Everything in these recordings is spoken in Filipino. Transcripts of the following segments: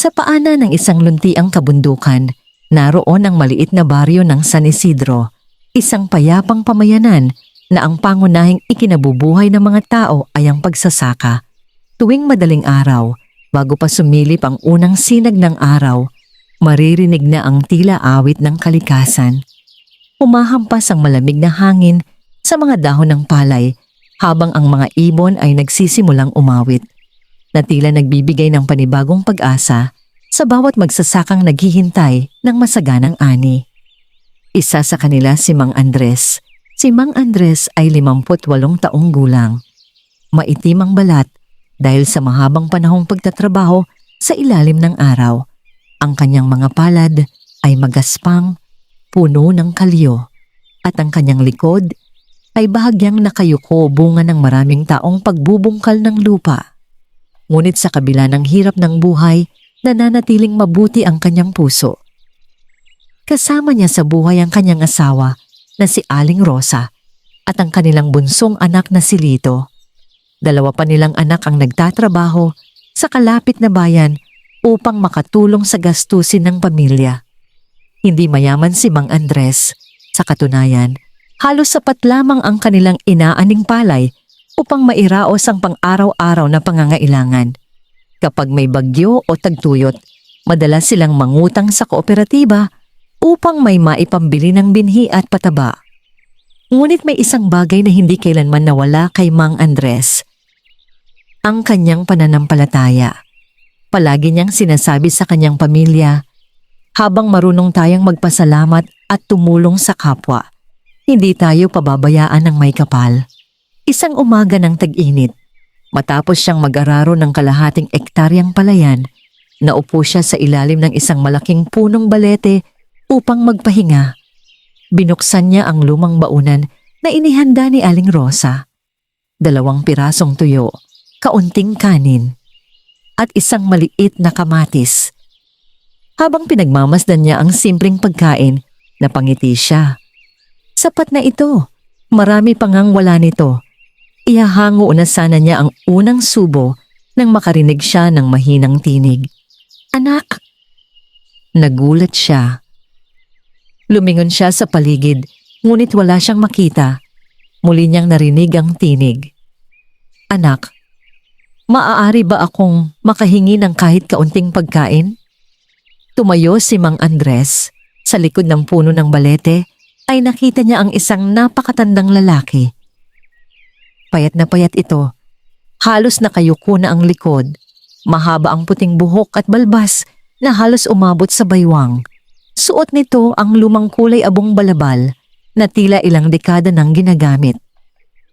Sa paanan ng isang luntiang kabundukan, naroon ang maliit na baryo ng San Isidro, isang payapang pamayanan na ang pangunahing ikinabubuhay ng mga tao ay ang pagsasaka. Tuwing madaling araw, bago pa sumilip ang unang sinag ng araw, maririnig na ang tila awit ng kalikasan. Humahampas ang malamig na hangin sa mga dahon ng palay habang ang mga ibon ay nagsisimulang umawit, na tila nagbibigay ng panibagong pag-asa sa bawat magsasakang naghihintay ng masaganang ani. Isa sa kanila si Mang Andres. Si Mang Andres ay 58 taong gulang. Maitim ang balat dahil sa mahabang panahong pagtatrabaho sa ilalim ng araw. Ang kanyang mga palad ay magaspang, puno ng kalyo, at ang kanyang likod ay bahagyang nakayuko bunga ng maraming taong pagbubungkal ng lupa. Ngunit sa kabila ng hirap ng buhay, nananatiling mabuti ang kanyang puso. Kasama niya sa buhay ang kanyang asawa na si Aling Rosa at ang kanilang bunsong anak na si Lito. Dalawa pa nilang anak ang nagtatrabaho sa kalapit na bayan upang makatulong sa gastusin ng pamilya. Hindi mayaman si Mang Andres. Sa katunayan, halos sapat lamang ang kanilang inaaning palay upang mairaos ang pang-araw-araw na pangangailangan. Kapag may bagyo o tagtuyot, madalas silang mangutang sa kooperatiba upang may maipambili ng binhi at pataba. Ngunit may isang bagay na hindi kailanman nawala kay Mang Andres. Ang kanyang pananampalataya. Palagi niyang sinasabi sa kanyang pamilya, habang marunong tayong magpasalamat at tumulong sa kapwa, hindi tayo pababayaan ng may kapal. Isang umaga ng tag-init, matapos siyang mag-araro ng kalahating ektaryang palayan, naupo siya sa ilalim ng isang malaking punong balete upang magpahinga. Binuksan niya ang lumang baunan na inihanda ni Aling Rosa. 2 pirasong tuyo, kaunting kanin, at isang maliit na kamatis. Habang pinagmamasdan niya ang simpleng pagkain, napangiti siya. Sapat na ito, marami pang ngang wala nito. Ihahango na sana niya ang unang subo nang makarinig siya ng mahinang tinig. Anak! Nagulat siya. Lumingon siya sa paligid, ngunit wala siyang makita. Muli niyang narinig ang tinig. Anak, maaari ba akong makahingi ng kahit kaunting pagkain? Tumayo si Mang Andres. Sa likod ng puno ng balete ay nakita niya ang isang napakatandang lalaki. Payat na payat ito. Halos nakayuko na ang likod. Mahaba ang puting buhok at balbas na halos umabot sa baywang. Suot nito ang lumang kulay abong balabal na tila ilang dekada nang ginagamit.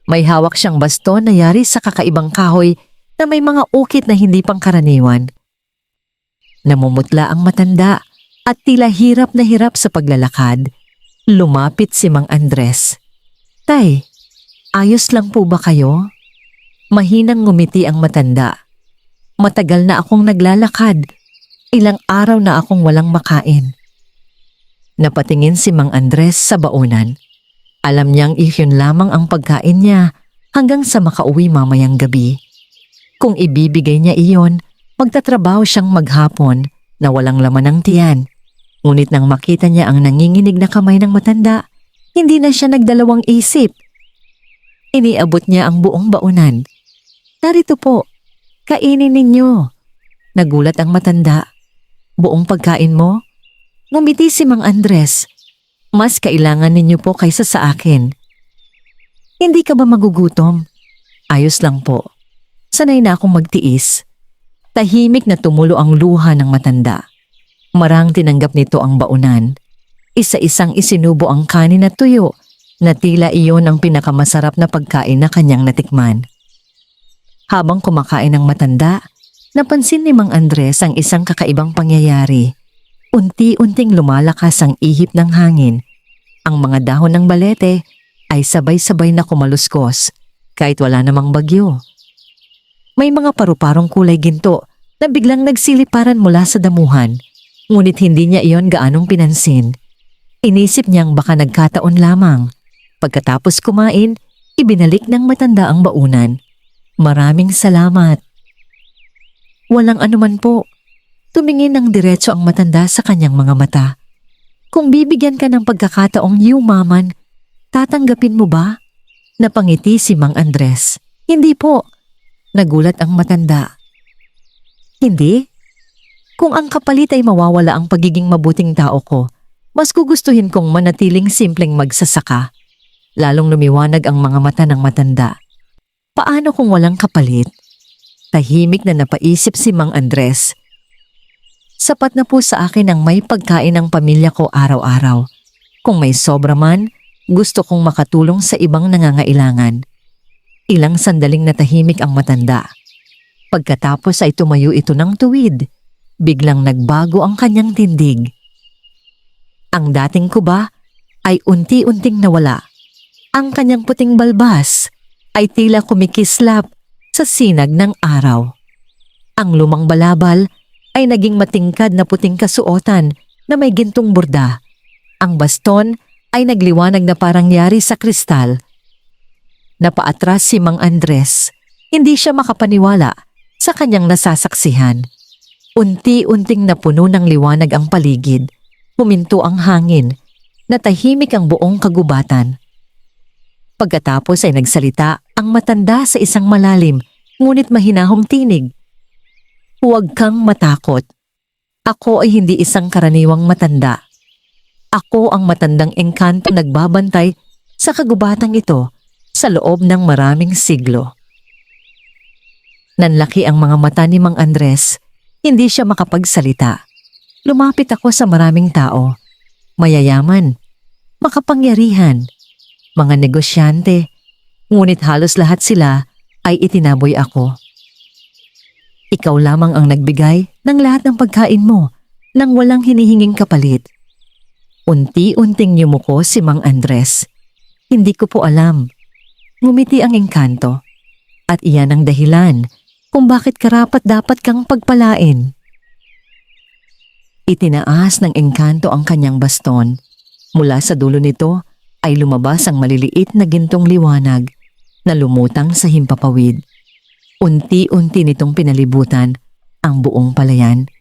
May hawak siyang baston na yari sa kakaibang kahoy na may mga ukit na hindi pangkaraniwan. Namumutla ang matanda at tila hirap na hirap sa paglalakad. Lumapit si Mang Andres. Tay, ayos lang po ba kayo? Mahinang ngumiti ang matanda. Matagal na akong naglalakad. Ilang araw na akong walang makain. Napatingin si Mang Andres sa baunan. Alam niyang iyon lamang ang pagkain niya hanggang sa makauwi mamayang gabi. Kung ibibigay niya iyon, magtatrabaho siyang maghapon na walang laman ng tiyan. Ngunit nang makita niya ang nanginginig na kamay ng matanda, hindi na siya nagdalawang isip. Iniabot niya ang buong baunan. Narito po, kainin ninyo. Nagulat ang matanda. Buong pagkain mo? Ngumiti si Mang Andres. Mas kailangan ninyo po kaysa sa akin. Hindi ka ba magugutom? Ayos lang po. Sanay na akong magtiis. Tahimik na tumulo ang luha ng matanda. Marang tinanggap nito ang baunan. Isa-isang isinubo ang kanin at tuyo na tila iyon ang pinakamasarap na pagkain na kanyang natikman. Habang kumakain ang matanda, napansin ni Mang Andres ang isang kakaibang pangyayari. Unti-unting lumalakas ang ihip ng hangin. Ang mga dahon ng balete ay sabay-sabay na kumaluskos kahit wala namang bagyo. May mga paru-parong kulay ginto na biglang nagsiliparan mula sa damuhan, ngunit hindi niya iyon gaanong pinansin. Inisip niyang baka nagkataon lamang. Pagkatapos kumain, ibinalik ng matanda ang baunan. Maraming salamat. Walang anuman po. Tumingin ng diretso ang matanda sa kanyang mga mata. Kung bibigyan ka ng pagkakataong yumaman, tatanggapin mo ba? Napangiti si Mang Andres. Hindi po. Nagulat ang matanda. Hindi? Kung ang kapalit ay mawawala ang pagiging mabuting tao ko, mas gugustuhin kong manatiling simpleng magsasaka. Lalong lumiwanag ang mga mata ng matanda. Paano kung walang kapalit? Tahimik na napaisip si Mang Andres. Sapat na po sa akin ang may pagkain ng pamilya ko araw-araw. Kung may sobra man, gusto kong makatulong sa ibang nangangailangan. Ilang sandaling natahimik ang matanda. Pagkatapos ay tumayo ito ng tuwid. Biglang nagbago ang kanyang tindig. Ang dating kuba ay unti-unting nawala. Ang kanyang puting balbas ay tila kumikislap sa sinag ng araw. Ang lumang balabal ay naging matingkad na puting kasuotan na may gintong borda. Ang baston ay nagliwanag na parang yari sa kristal. Napaatras si Mang Andres. Hindi siya makapaniwala sa kanyang nasasaksihan. Unti-unting napuno ng liwanag ang paligid. Huminto ang hangin. Natahimik ang buong kagubatan. Pagkatapos ay nagsalita ang matanda sa isang malalim ngunit mahinahong tinig. Huwag kang matakot. Ako ay hindi isang karaniwang matanda. Ako ang matandang engkanto nagbabantay sa kagubatang ito sa loob ng maraming siglo. Nanlaki ang mga mata ni Mang Andres. Hindi siya makapagsalita. Lumapit ako sa maraming tao. Mayayaman, makapangyarihan, mga negosyante, ngunit halos lahat sila ay itinaboy ako. Ikaw lamang ang nagbigay ng lahat ng pagkain mo nang walang hinihinging kapalit. Unti-unting yumuko si Mang Andres. Hindi ko po alam. Ngumiti ang engkanto. At iyan ang dahilan kung bakit karapat-dapat kang pagpalain. Itinaas ng engkanto ang kanyang baston. Mula sa dulo nito ay lumabas ang maliliit na gintong liwanag na lumutang sa himpapawid. Unti-unti nitong pinalibutan ang buong palayan.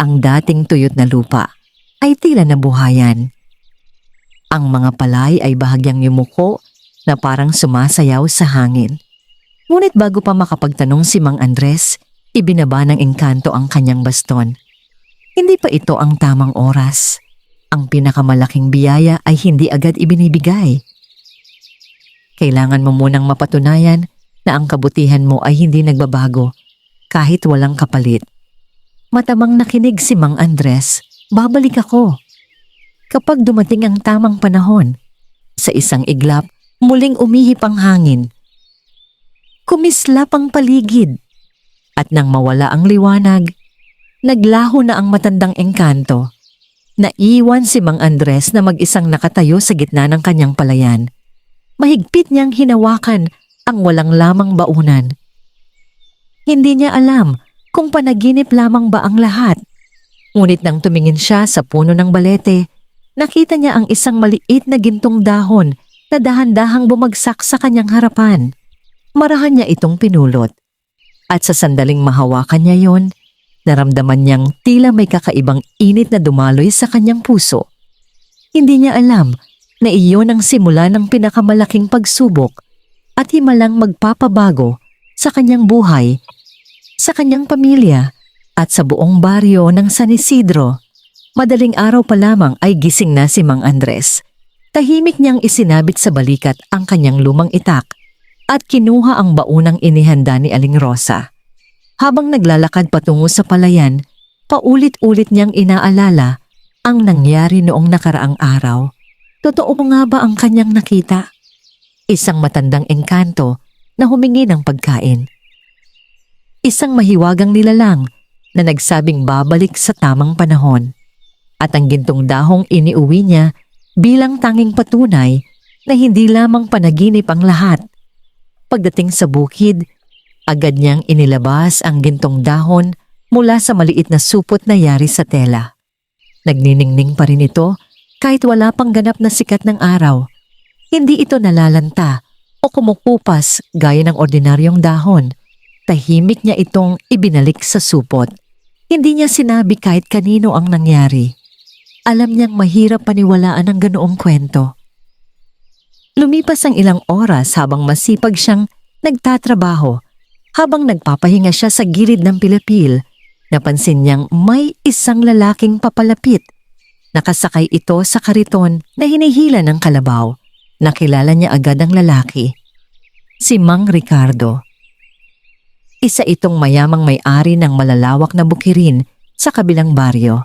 Ang dating tuyot na lupa ay tila nabuhayan. Ang mga palay ay bahagyang yumuko na parang sumasayaw sa hangin. Ngunit bago pa makapagtanong si Mang Andres, ibinaba ng engkanto ang kanyang baston. Hindi pa ito ang tamang oras. Ang pinakamalaking biyaya ay hindi agad ibinibigay. Kailangan mo munang mapatunayan na ang kabutihan mo ay hindi nagbabago kahit walang kapalit. Matamang nakinig si Mang Andres, babalik ako. Kapag dumating ang tamang panahon, sa isang iglap, muling umihip ang hangin. Kumislap ang paligid. At nang mawala ang liwanag, naglaho na ang matandang engkanto. Naiwan si Mang Andres na mag-isang nakatayo sa gitna ng kanyang palayan. Mahigpit niyang hinawakan ang walang lamang baunan. Hindi niya alam kung panaginip lamang ba ang lahat. Ngunit nang tumingin siya sa puno ng balete, nakita niya ang isang maliit na gintong dahon na dahan-dahang bumagsak sa kanyang harapan. Marahan niya itong pinulot. At sa sandaling mahawakan niya yon, naramdaman niyang tila may kakaibang init na dumaloy sa kanyang puso. Hindi niya alam na iyon ang simula ng pinakamalaking pagsubok at himalang magpapabago sa kanyang buhay, sa kanyang pamilya at sa buong baryo ng San Isidro. Madaling araw pa lamang ay gising na si Mang Andres. Tahimik niyang isinabit sa balikat ang kanyang lumang itak at kinuha ang baunang inihanda ni Aling Rosa. Habang naglalakad patungo sa palayan, paulit-ulit niyang inaalala ang nangyari noong nakaraang araw. Totoo nga ba ang kanyang nakita? Isang matandang engkanto na humingi ng pagkain. Isang mahiwagang nilalang na nagsabing babalik sa tamang panahon. At ang gintong dahong iniuwi niya bilang tanging patunay na hindi lamang panaginip ang lahat. Pagdating sa bukid, agad niyang inilabas ang gintong dahon mula sa maliit na supot na yari sa tela. Nagniningning pa rin ito kahit wala pang ganap na sikat ng araw. Hindi ito nalalanta o kumukupas gaya ng ordinaryong dahon. Tahimik niya itong ibinalik sa supot. Hindi niya sinabi kahit kanino ang nangyari. Alam niyang mahirap paniwalaan ang ganoong kwento. Lumipas ang ilang oras habang masipag siyang nagtatrabaho. Habang nagpapahinga siya sa gilid ng pilapil, napansin niyang may isang lalaking papalapit. Nakasakay ito sa kariton na hinihila ng kalabaw. Nakilala niya agad ang lalaki. Si Mang Ricardo. Isa itong mayamang may-ari ng malalawak na bukirin sa kabilang baryo.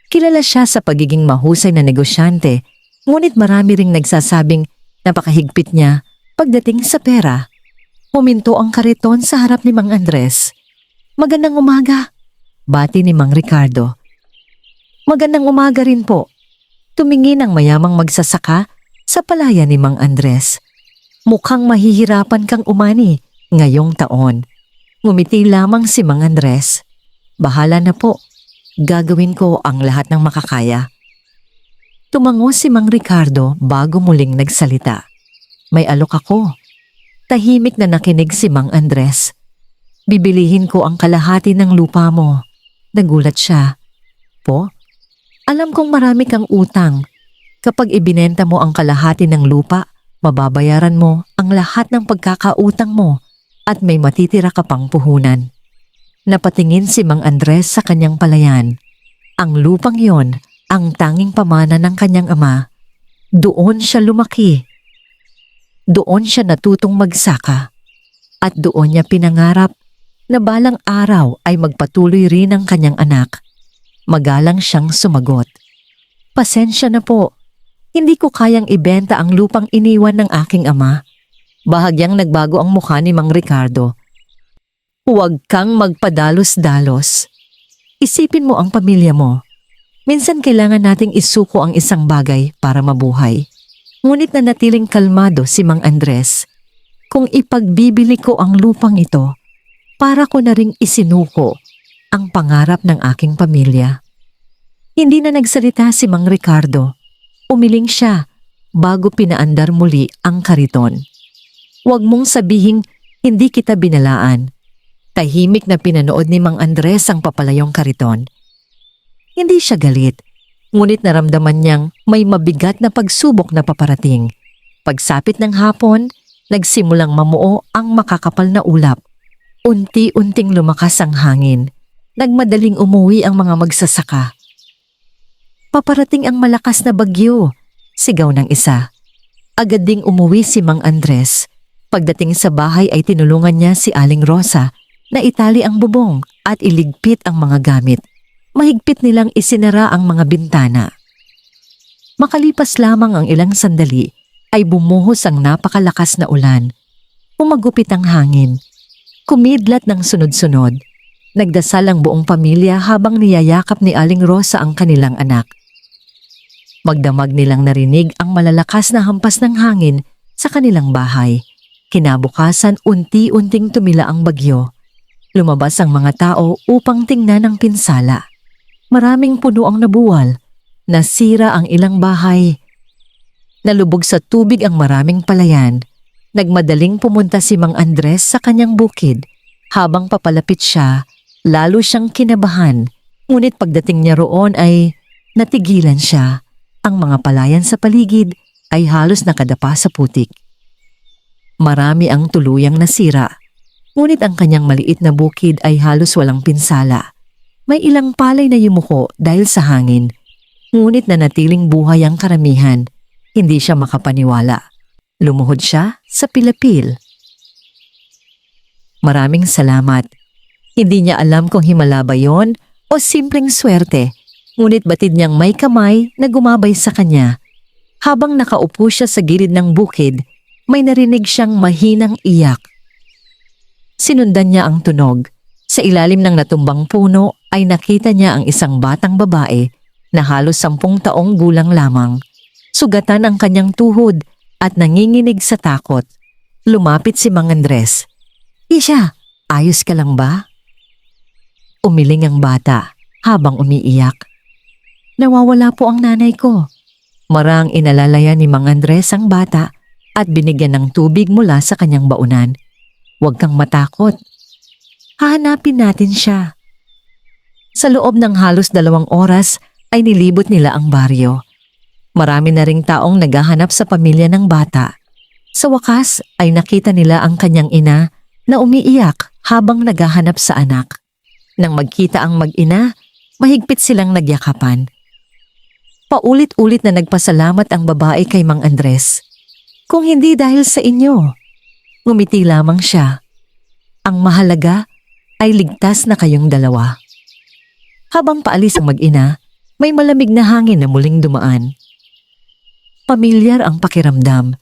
Kilala siya sa pagiging mahusay na negosyante, ngunit marami ring nagsasabing napakahigpit niya pagdating sa pera. Huminto ang kariton sa harap ni Mang Andres. "Magandang umaga," bati ni Mang Ricardo. "Magandang umaga rin po." Tumingin ang mayamang magsasaka sa palaya ni Mang Andres. "Mukhang mahihirapan kang umani ngayong taon." Ngumiti lamang si Mang Andres. "Bahala na po. Gagawin ko ang lahat ng makakaya." Tumango si Mang Ricardo bago muling nagsalita. "May alok ako." Tahimik na nakinig si Mang Andres. "Bibilihin ko ang kalahati ng lupa mo." Nagulat siya. "Po? Alam kong marami kang utang. Kapag ibinenta mo ang kalahati ng lupa, mababayaran mo ang lahat ng pagkakautang mo at may matitira ka pang puhunan." Napatingin si Mang Andres sa kanyang palayan. Ang lupang yon ang tanging pamana ng kanyang ama. Doon siya lumaki. Doon siya natutong magsaka. At doon niya pinangarap na balang araw ay magpatuloy rin ang kanyang anak. Magalang siyang sumagot. "Pasensya na po. Hindi ko kayang ibenta ang lupang iniwan ng aking ama." Bahagyang nagbago ang mukha ni Mang Ricardo. "Huwag kang magpadalos-dalos. Isipin mo ang pamilya mo. Minsan kailangan nating isuko ang isang bagay para mabuhay." Ngunit nanatiling kalmado si Mang Andres. "Kung ipagbibili ko ang lupang ito, para ko na ring isinuko ang pangarap ng aking pamilya." Hindi na nagsalita si Mang Ricardo. Umiling siya bago pinaandar muli ang kariton. "Huwag mong sabihing hindi kita binalaan." Tahimik na pinanood ni Mang Andres ang papalayong kariton. Hindi siya galit, ngunit naramdaman niyang may mabigat na pagsubok na paparating. Pagsapit ng hapon, nagsimulang mamuo ang makakapal na ulap. Unti-unting lumakas ang hangin. Nagmadaling umuwi ang mga magsasaka. "Paparating ang malakas na bagyo," sigaw ng isa. Agad ding umuwi si Mang Andres. Pagdating sa bahay ay tinulungan niya si Aling Rosa na itali ang bubong at iligpit ang mga gamit. Mahigpit nilang isinara ang mga bintana. Makalipas lamang ang ilang sandali ay bumuhos ang napakalakas na ulan. Umagupit ang hangin. Kumidlat ng sunod-sunod. Nagdasal ang buong pamilya habang niyayakap ni Aling Rosa ang kanilang anak. Magdamag nilang narinig ang malalakas na hampas ng hangin sa kanilang bahay. Kinabukasan unti-unting tumila ang bagyo. Lumabas ang mga tao upang tingnan ang pinsala. Maraming puno ang nabuwal. Nasira ang ilang bahay. Nalubog sa tubig ang maraming palayan. Nagmadaling pumunta si Mang Andres sa kanyang bukid. Habang papalapit siya, lalo siyang kinabahan. Ngunit pagdating niya roon ay natigilan siya. Ang mga palayan sa paligid ay halos nakadapa sa putik. Marami ang tuluyang nasira. Ngunit ang kanyang maliit na bukid ay halos walang pinsala. May ilang palay na yumuko dahil sa hangin. Ngunit nanatiling buhay ang karamihan. Hindi siya makapaniwala. Lumuhod siya sa pilapil. "Maraming salamat." Hindi niya alam kung himala ba yon o simpleng swerte. Ngunit batid niyang may kamay na gumabay sa kanya. Habang nakaupo siya sa gilid ng bukid, may narinig siyang mahinang iyak. Sinundan niya ang tunog. Sa ilalim ng natumbang puno ay nakita niya ang isang batang babae na halos 10 taong gulang lamang. Sugatan ang kanyang tuhod at nanginginig sa takot. Lumapit si Mang Andres. "Isha, ayos ka lang ba?" Umiling ang bata habang umiiyak. "Nawawala po ang nanay ko." Marang inalalaya ni Mang Andres ang bata at binigyan ng tubig mula sa kanyang baunan. "Huwag kang matakot. Hahanapin natin siya." Sa loob ng halos 2 oras ay nilibot nila ang baryo. Marami na ring taong naghahanap sa pamilya ng bata. Sa wakas ay nakita nila ang kanyang ina na umiiyak habang naghahanap sa anak. Nang magkita ang mag-ina, mahigpit silang nagyakapan. Paulit-ulit na nagpasalamat ang babae kay Mang Andres. Kung hindi dahil sa inyo, ngumiti lamang siya. Ang mahalaga ay ligtas na kayong dalawa. Habang paalis ang mag-ina, may malamig na hangin na muling dumaan. Pamilyar ang pakiramdam.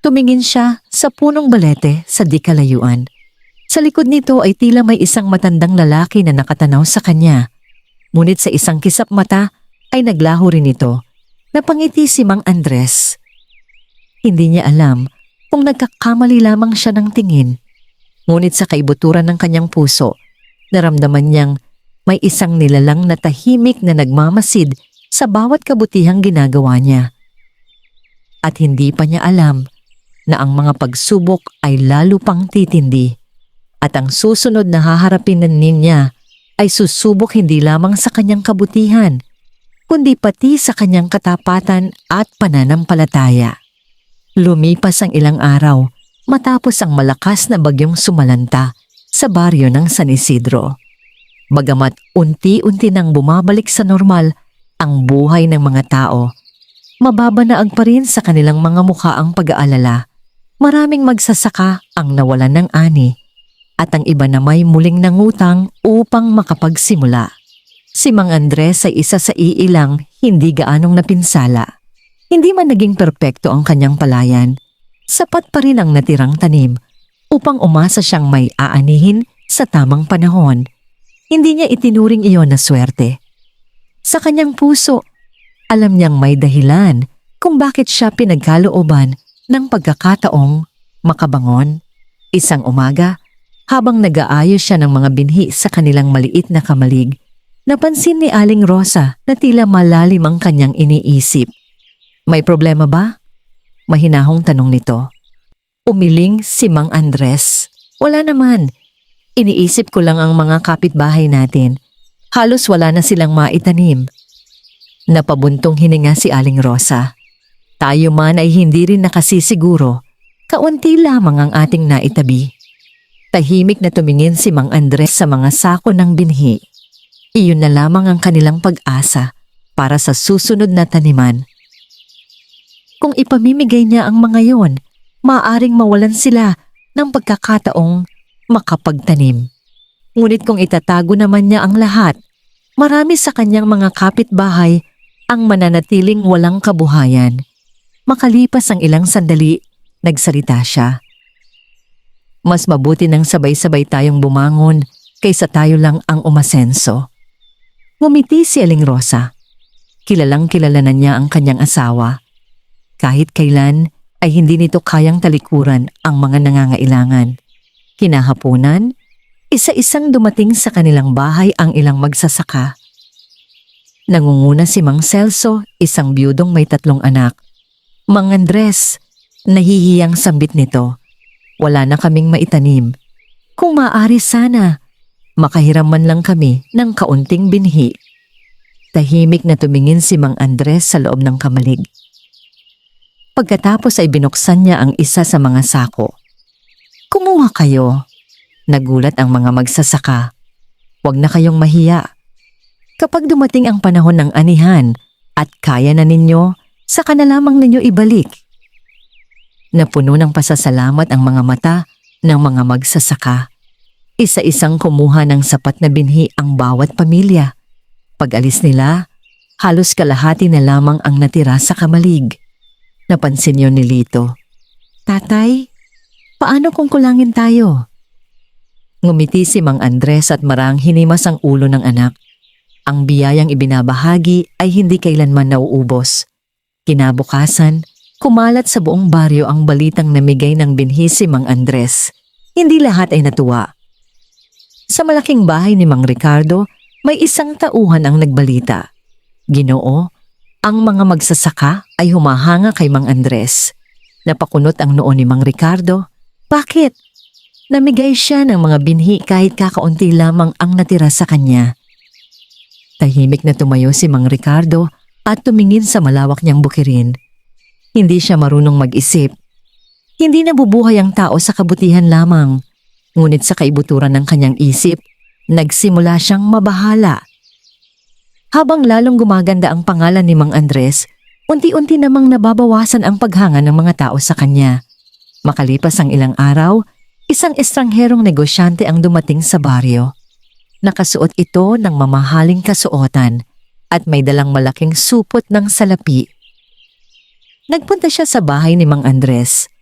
Tumingin siya sa punong balete sa di kalayuan. Sa likod nito ay tila may isang matandang lalaki na nakatanaw sa kanya. Ngunit sa isang kisap mata ay naglaho rin ito. Napangiti si Mang Andres. Hindi niya alam kung nagkakamali lamang siya ng tingin. Ngunit sa kaibuturan ng kanyang puso, naramdaman niyang may isang nilalang na tahimik na nagmamasid sa bawat kabutihang ginagawa niya. At hindi pa niya alam na ang mga pagsubok ay lalo pang titindi. At ang susunod na haharapin ng niya ay susubok hindi lamang sa kanyang kabutihan, kundi pati sa kanyang katapatan at pananampalataya. Lumipas ang ilang araw matapos ang malakas na bagyong sumalanta sa baryo ng San Isidro. Bagamat unti-unti nang bumabalik sa normal ang buhay ng mga tao, mababanaag pa rin sa kanilang mga mukha ang pag-aalala. Maraming magsasaka ang nawalan ng ani at ang iba na may muling nangutang upang makapagsimula. Si Mang Andres ay isa sa iilang hindi gaanong napinsala. Hindi man naging perpekto ang kanyang palayan, sapat pa rin ang natirang tanim upang umasa siyang may aanihin sa tamang panahon. Hindi niya itinuring iyon na swerte. Sa kanyang puso, alam niyang may dahilan kung bakit siya pinagkalooban ng pagkakataong makabangon. Isang umaga, habang nag-aayos siya ng mga binhi sa kanilang maliit na kamalig, napansin ni Aling Rosa na tila malalim ang kanyang iniisip. May problema ba? Mahinahong tanong nito. Umiling si Mang Andres. Wala naman. Iniisip ko lang ang mga kapitbahay natin. Halos wala na silang maitanim. Napabuntong hininga si Aling Rosa. Tayo man ay hindi rin nakasisiguro. Kaunti lamang ang ating naitabi. Tahimik na tumingin si Mang Andres sa mga sako ng binhi. Iyon na lamang ang kanilang pag-asa para sa susunod na taniman. Kung ipamimigay niya ang mga yon, maaaring mawalan sila ng pagkakataong makapagtanim. Ngunit kung itatago naman niya ang lahat, marami sa kanyang mga kapitbahay ang mananatiling walang kabuhayan. Makalipas ang ilang sandali, nagsalita siya. Mas mabuti nang sabay-sabay tayong bumangon kaysa tayo lang ang umasenso. Ngumiti si Aling Rosa. Kilalang kilala na niya ang kanyang asawa. Kahit kailan ay hindi nito kayang talikuran ang mga nangangailangan. Kinahaponan, isa-isang dumating sa kanilang bahay ang ilang magsasaka. Nangunguna si Mang Celso, isang biyudong may 3 anak. Mang Andres, nahihiyang sambit nito. Wala na kaming maitanim. Kung maaari sana, makahiram man lang kami ng kaunting binhi. Tahimik na tumingin si Mang Andres sa loob ng kamalig. Pagkatapos ay binuksan niya ang isa sa mga sako. Kumuha kayo. Nagulat ang mga magsasaka. Huwag na kayong mahiya. Kapag dumating ang panahon ng anihan at kaya na ninyo, saka na lamang ninyo ibalik. Napuno ng pasasalamat ang mga mata ng mga magsasaka. Isa-isang kumuha ng sapat na binhi ang bawat pamilya. Pag-alis nila, halos kalahati na lamang ang natira sa kamalig. Napansin yun ni Lito. Tatay, paano kung kulangin tayo? Ngumiti si Mang Andres at marang hinimas ang ulo ng anak. Ang biyayang ibinabahagi ay hindi kailanman nauubos. Kinabukasan, kumalat sa buong baryo ang balitang namigay ng binhi si Mang Andres. Hindi lahat ay natuwa. Sa malaking bahay ni Mang Ricardo, may isang tauhan ang nagbalita. Ginoo, ang mga magsasaka ay humahanga kay Mang Andres. Napakunot ang noo ni Mang Ricardo. Bakit? Namigay siya ng mga binhi kahit kakaunti lamang ang natira sa kanya. Tahimik na tumayo si Mang Ricardo at tumingin sa malawak niyang bukirin. Hindi siya marunong mag-isip. Hindi nabubuhay ang tao sa kabutihan lamang. Ngunit sa kaibuturan ng kanyang isip, nagsimula siyang mabahala. Habang lalong gumaganda ang pangalan ni Mang Andres, unti-unti namang nababawasan ang paghanga ng mga tao sa kanya. Makalipas ang ilang araw, isang estrangherong negosyante ang dumating sa baryo. Nakasuot ito ng mamahaling kasuotan at may dalang malaking supot ng salapi. Nagpunta siya sa bahay ni Mang Andres.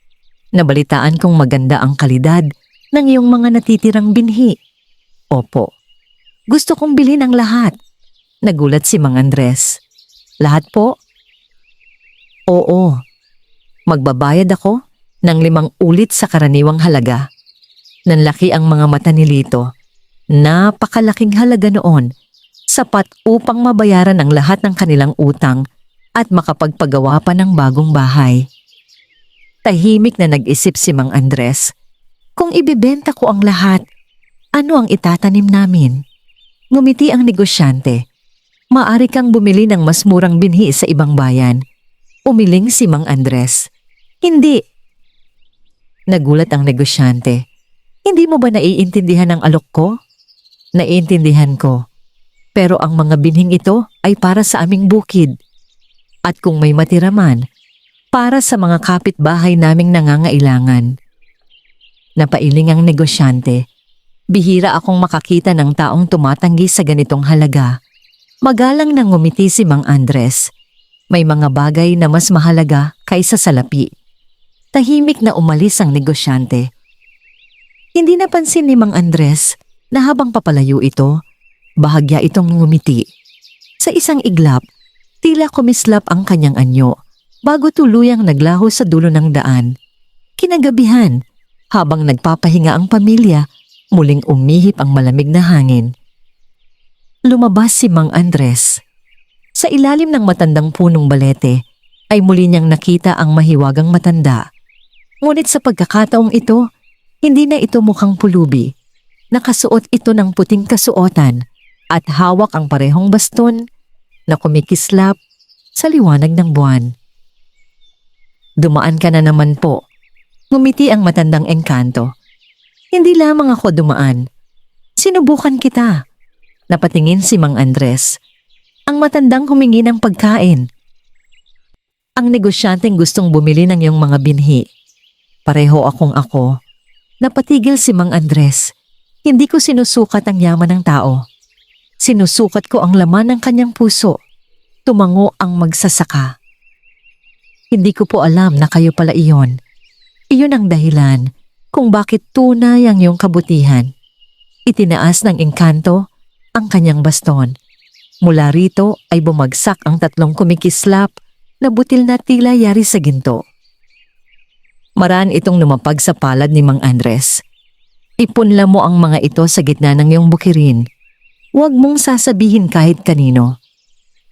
Nabalitaan kong maganda ang kalidad ng iyong mga natitirang binhi. Opo, gusto kong bilhin ang lahat. Nagulat si Mang Andres. Lahat po? Oo. Magbabayad ako ng 5 ulit sa karaniwang halaga. Nanlaki ang mga mata ni Lito. Napakalaking halaga noon, sapat upang mabayaran ang lahat ng kanilang utang at makapagpagawa pa ng bagong bahay. Tahimik na nag-isip si Mang Andres. Kung ibibenta ko ang lahat, ano ang itatanim namin? Ngumiti ang negosyante. Maari kang bumili ng mas murang binhi sa ibang bayan. Umiling si Mang Andres. Hindi. Nagulat ang negosyante. Hindi mo ba naiintindihan ang alok ko? Naiintindihan ko. Pero ang mga binhing ito ay para sa aming bukid. At kung may matira man, para sa mga kapitbahay naming nangangailangan. Napailing ang negosyante. Bihira akong makakita ng taong tumatanggi sa ganitong halaga. Magalang nang ngumiti si Mang Andres. May mga bagay na mas mahalaga kaysa salapi. Tahimik na umalis ang negosyante. Hindi napansin ni Mang Andres na habang papalayo ito, bahagya itong ngumiti. Sa isang iglap, tila kumislap ang kanyang anyo bago tuluyang naglaho sa dulo ng daan. Kinagabihan, habang nagpapahinga ang pamilya, muling umihip ang malamig na hangin. Lumabas si Mang Andres. Sa ilalim ng matandang punong balete ay muli niyang nakita ang mahiwagang matanda. Ngunit sa pagkakataong ito, hindi na ito mukhang pulubi. Nakasuot ito ng puting kasuotan at hawak ang parehong baston na kumikislap sa liwanag ng buwan. Dumaan ka na naman po. Ngumiti ang matandang engkanto. Hindi lamang ako dumaan. Sinubukan kita. Napatingin si Mang Andres. Ang matandang humingi ng pagkain. Ang negosyanteng gustong bumili ng iyong mga binhi. Pareho akong ako. Napatigil si Mang Andres. Hindi ko sinusukat ang yaman ng tao. Sinusukat ko ang laman ng kanyang puso. Tumango ang magsasaka. Hindi ko po alam na kayo pala iyon. Iyon ang dahilan kung bakit tunay ang iyong kabutihan. Itinaas ng engkanto ang kanyang baston. Mula rito ay bumagsak ang 3 kumikislap na butil na tila yari sa ginto. Maraan itong lumapag sa palad ni Mang Andres. Ipunla mo ang mga ito sa gitna ng iyong bukirin. Huwag mong sasabihin kahit kanino.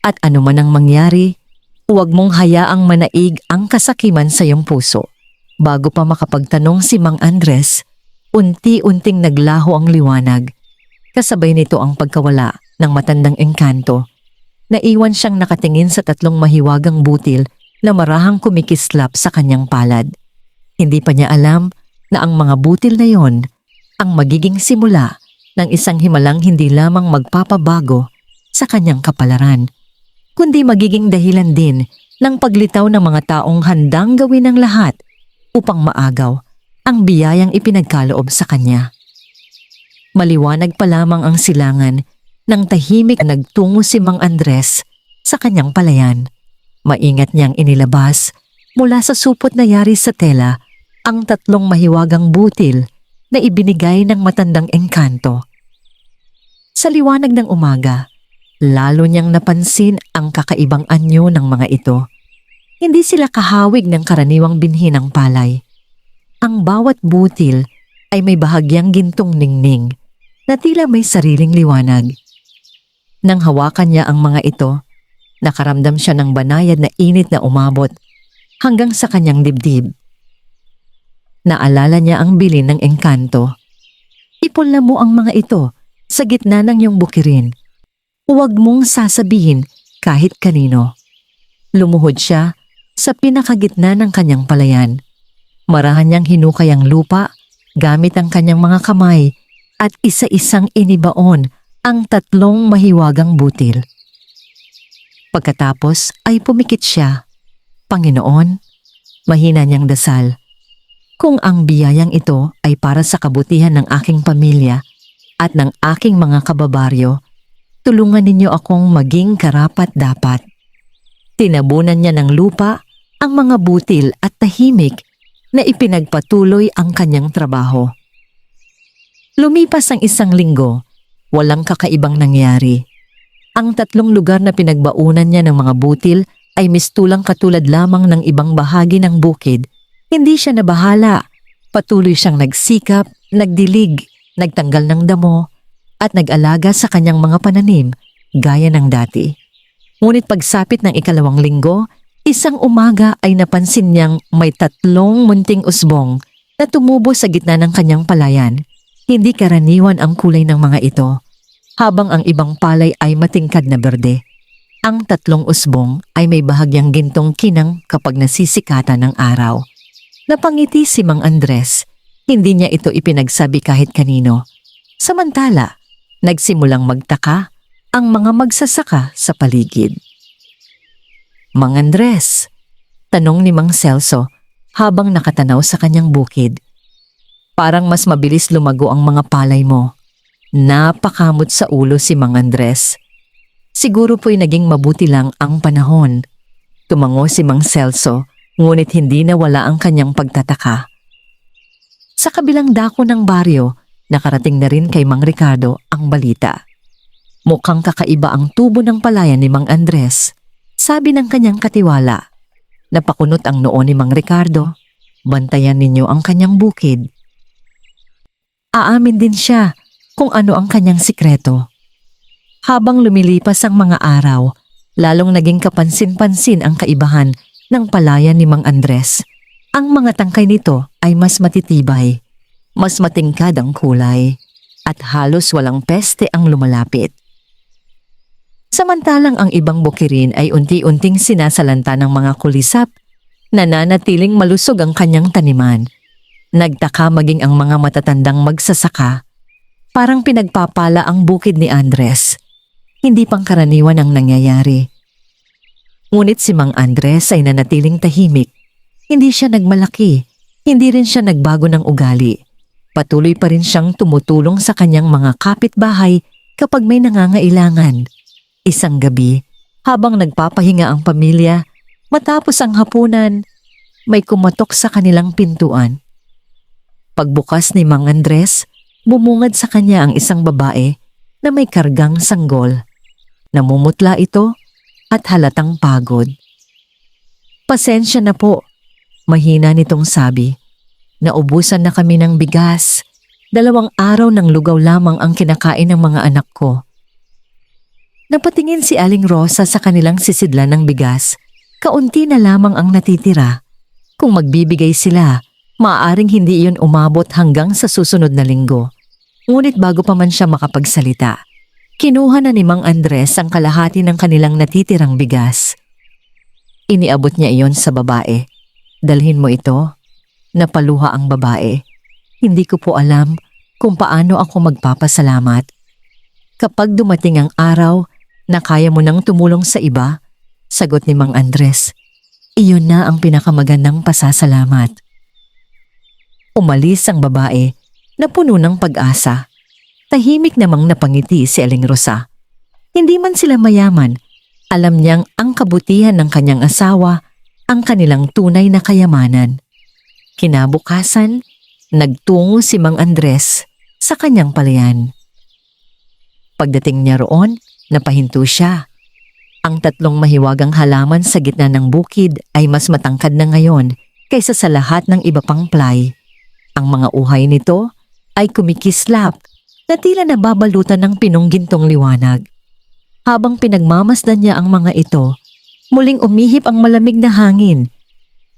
At ano man ang mangyari, huwag mong hayaang manaig ang kasakiman sa iyong puso. Bago pa makapagtanong si Mang Andres, unti-unting naglaho ang liwanag. Kasabay nito ang pagkawala ng matandang engkanto. Naiwan siyang nakatingin sa 3 mahiwagang butil na marahang kumikislap sa kanyang palad. Hindi pa niya alam na ang mga butil na yon ang magiging simula ng isang himalang hindi lamang magpapabago sa kanyang kapalaran, kundi magiging dahilan din ng paglitaw ng mga taong handang gawin ang lahat upang maagaw ang biyayang ipinagkaloob sa kanya. Maliwanag pa lamang ang silangan nang tahimik nagtungo si Mang Andres sa kanyang palayan. Maingat niyang inilabas mula sa supot na yari sa tela ang 3 mahiwagang butil na ibinigay ng matandang engkanto. Sa liwanag ng umaga, lalo niyang napansin ang kakaibang anyo ng mga ito. Hindi sila kahawig ng karaniwang binhi ng palay. Ang bawat butil ay may bahagyang gintong ningning na tila may sariling liwanag. Nang hawakan niya ang mga ito, nakaramdam siya ng banayad na init na umabot hanggang sa kanyang dibdib. Naalala niya ang bilin ng engkanto. Ipunla mo ang mga ito sa gitna ng iyong bukirin. huwag mong sasabihin kahit kanino. Lumuhod siya sa pinakagitna ng kanyang palayan. Marahan niyang hinukay ang lupa gamit ang kanyang mga kamay at isa-isang inibaon ang 3 mahiwagang butil. Pagkatapos ay pumikit siya. Panginoon, mahina niyang dasal. Kung ang biyayang ito ay para sa kabutihan ng aking pamilya at ng aking mga kababaryo, tulungan ninyo akong maging karapat-dapat. Tinabunan niya ng lupa ang mga butil at tahimik na ipinagpatuloy ang kanyang trabaho. Lumipas ang 1 linggo, walang kakaibang nangyari. Ang 3 lugar na pinagbaunan niya ng mga butil ay mistulang katulad lamang ng ibang bahagi ng bukid. Hindi siya nabahala. Patuloy siyang nagsikap, nagdilig, nagtanggal ng damo, at nag-alaga sa kanyang mga pananim, gaya ng dati. Ngunit pagsapit ng 2 linggo, isang umaga ay napansin niyang may 3 munting usbong na tumubo sa gitna ng kanyang palayan. Hindi karaniwan ang kulay ng mga ito, habang ang ibang palay ay matingkad na berde. Ang 3 usbong ay may bahagyang gintong kinang kapag nasisikatan ng araw. Napangiti si Mang Andres. Hindi niya ito ipinagsabi kahit kanino. Samantala, nagsimulang magtaka ang mga magsasaka sa paligid. Mang Andres, tanong ni Mang Celso habang nakatanaw sa kanyang bukid. Parang mas mabilis lumago ang mga palay mo. Napakamot sa ulo si Mang Andres. Siguro po'y naging mabuti lang ang panahon. Tumango si Mang Celso, ngunit hindi nawala ang kanyang pagtataka. Sa kabilang dako ng baryo, nakarating na rin kay Mang Ricardo ang balita. Mukhang kakaiba ang tubo ng palayan ni Mang Andres, sabi ng kanyang katiwala. Napakunot ang noo ni Mang Ricardo. Bantayan ninyo ang kanyang bukid. Aamin din siya kung ano ang kanyang sikreto. Habang lumilipas ang mga araw, lalong naging kapansin-pansin ang kaibahan ng palayan ni Mang Andres. Ang mga tangkay nito ay mas matitibay, mas matingkad ang kulay, at halos walang peste ang lumalapit. Samantalang ang ibang bukirin ay unti-unting sinasalanta ng mga kulisap, nananatiling malusog ang kanyang taniman. Nagtaka maging ang mga matatandang magsasaka. Parang pinagpapala ang bukid ni Andres. Hindi pangkaraniwan ang nangyayari. Ngunit si Mang Andres ay nanatiling tahimik. Hindi siya nagmalaki, hindi rin siya nagbago ng ugali. Patuloy pa rin siyang tumutulong sa kanyang mga kapitbahay kapag may nangangailangan. Isang gabi, habang nagpapahinga ang pamilya, matapos ang hapunan, may kumatok sa kanilang pintuan. Pagbukas ni Mang Andres, bumungad sa kanya ang isang babae na may kargang sanggol. Namumutla ito at halatang pagod. Pasensya na po, mahina nitong sabi. Naubusan na kami ng bigas. 2 araw ng lugaw lamang ang kinakain ng mga anak ko. Napatingin si Aling Rosa sa kanilang sisidlan ng bigas. Kaunti na lamang ang natitira. Kung magbibigay sila, maaaring hindi iyon umabot hanggang sa susunod na linggo. Ngunit bago pa man siya makapagsalita, kinuha na ni Mang Andres ang kalahati ng kanilang natitirang bigas. Iniabot niya iyon sa babae. Dalhin mo ito. Napaluha ang babae. Hindi ko po alam kung paano ako magpapasalamat. Kapag dumating ang araw na kaya mo nang tumulong sa iba, sagot ni Mang Andres, iyon na ang pinakamagandang pasasalamat. Umalis ang babae na puno ng pag-asa. Tahimik namang napangiti si Aling Rosa. Hindi man sila mayaman, alam niyang ang kabutihan ng kanyang asawa ang kanilang tunay na kayamanan. Kinabukasan, nagtungo si Mang Andres sa kanyang palayan. Pagdating niya roon, napahinto siya. Ang 3 mahiwagang halaman sa gitna ng bukid ay mas matangkad na ngayon kaysa sa lahat ng iba pang play. Ang mga uhay nito ay kumikislap na tila nababalutan ng pinonggintong liwanag. Habang pinagmamasdan niya ang mga ito, muling umihip ang malamig na hangin.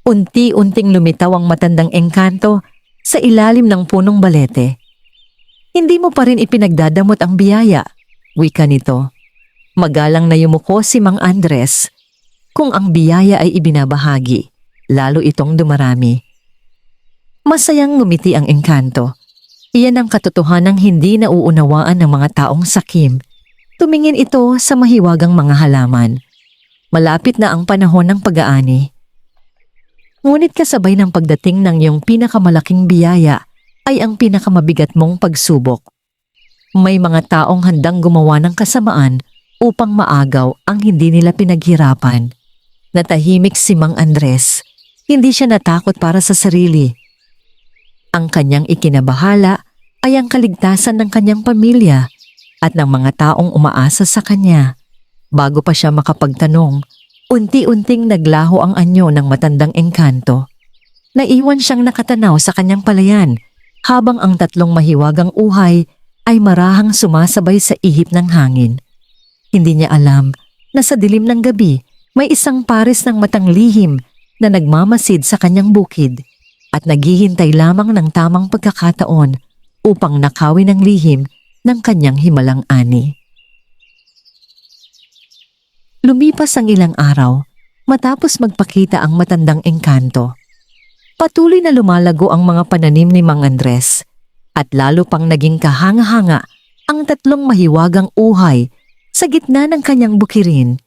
Unti-unting lumitaw ang matandang engkanto sa ilalim ng punong balete. Hindi mo pa rin ipinagdadamot ang biyaya, wika nito. Magalang na yumuko si Mang Andres. Kung ang biyaya ay ibinabahagi, lalo itong dumarami. Masayang ngumiti ang engkanto. Iyan ang katotohanang hindi nauunawaan ng mga taong sakim. Tumingin ito sa mahiwagang mga halaman. Malapit na ang panahon ng pag-aani. Ngunit kasabay ng pagdating ng iyong pinakamalaking biyaya ay ang pinakamabigat mong pagsubok. May mga taong handang gumawa ng kasamaan upang maagaw ang hindi nila pinaghirapan. Natahimik si Mang Andres. Hindi siya natakot para sa sarili. Ang kanyang ikinabahala ay ang kaligtasan ng kanyang pamilya at ng mga taong umaasa sa kanya. Bago pa siya makapagtanong, unti-unting naglaho ang anyo ng matandang engkanto. Naiwan siyang nakatanaw sa kanyang palayan habang ang tatlong mahiwagang uhay ay marahang sumasabay sa ihip ng hangin. Hindi niya alam na sa dilim ng gabi may isang pares ng matang lihim na nagmamasid sa kanyang bukid at naghihintay lamang ng tamang pagkakataon upang nakawin ang lihim ng kanyang himalang ani. Lumipas ang ilang araw matapos magpakita ang matandang engkanto. Patuloy na lumalago ang mga pananim ni Mang Andres at lalo pang naging kahanga-hanga ang tatlong mahiwagang uhay sa gitna ng kanyang bukirin.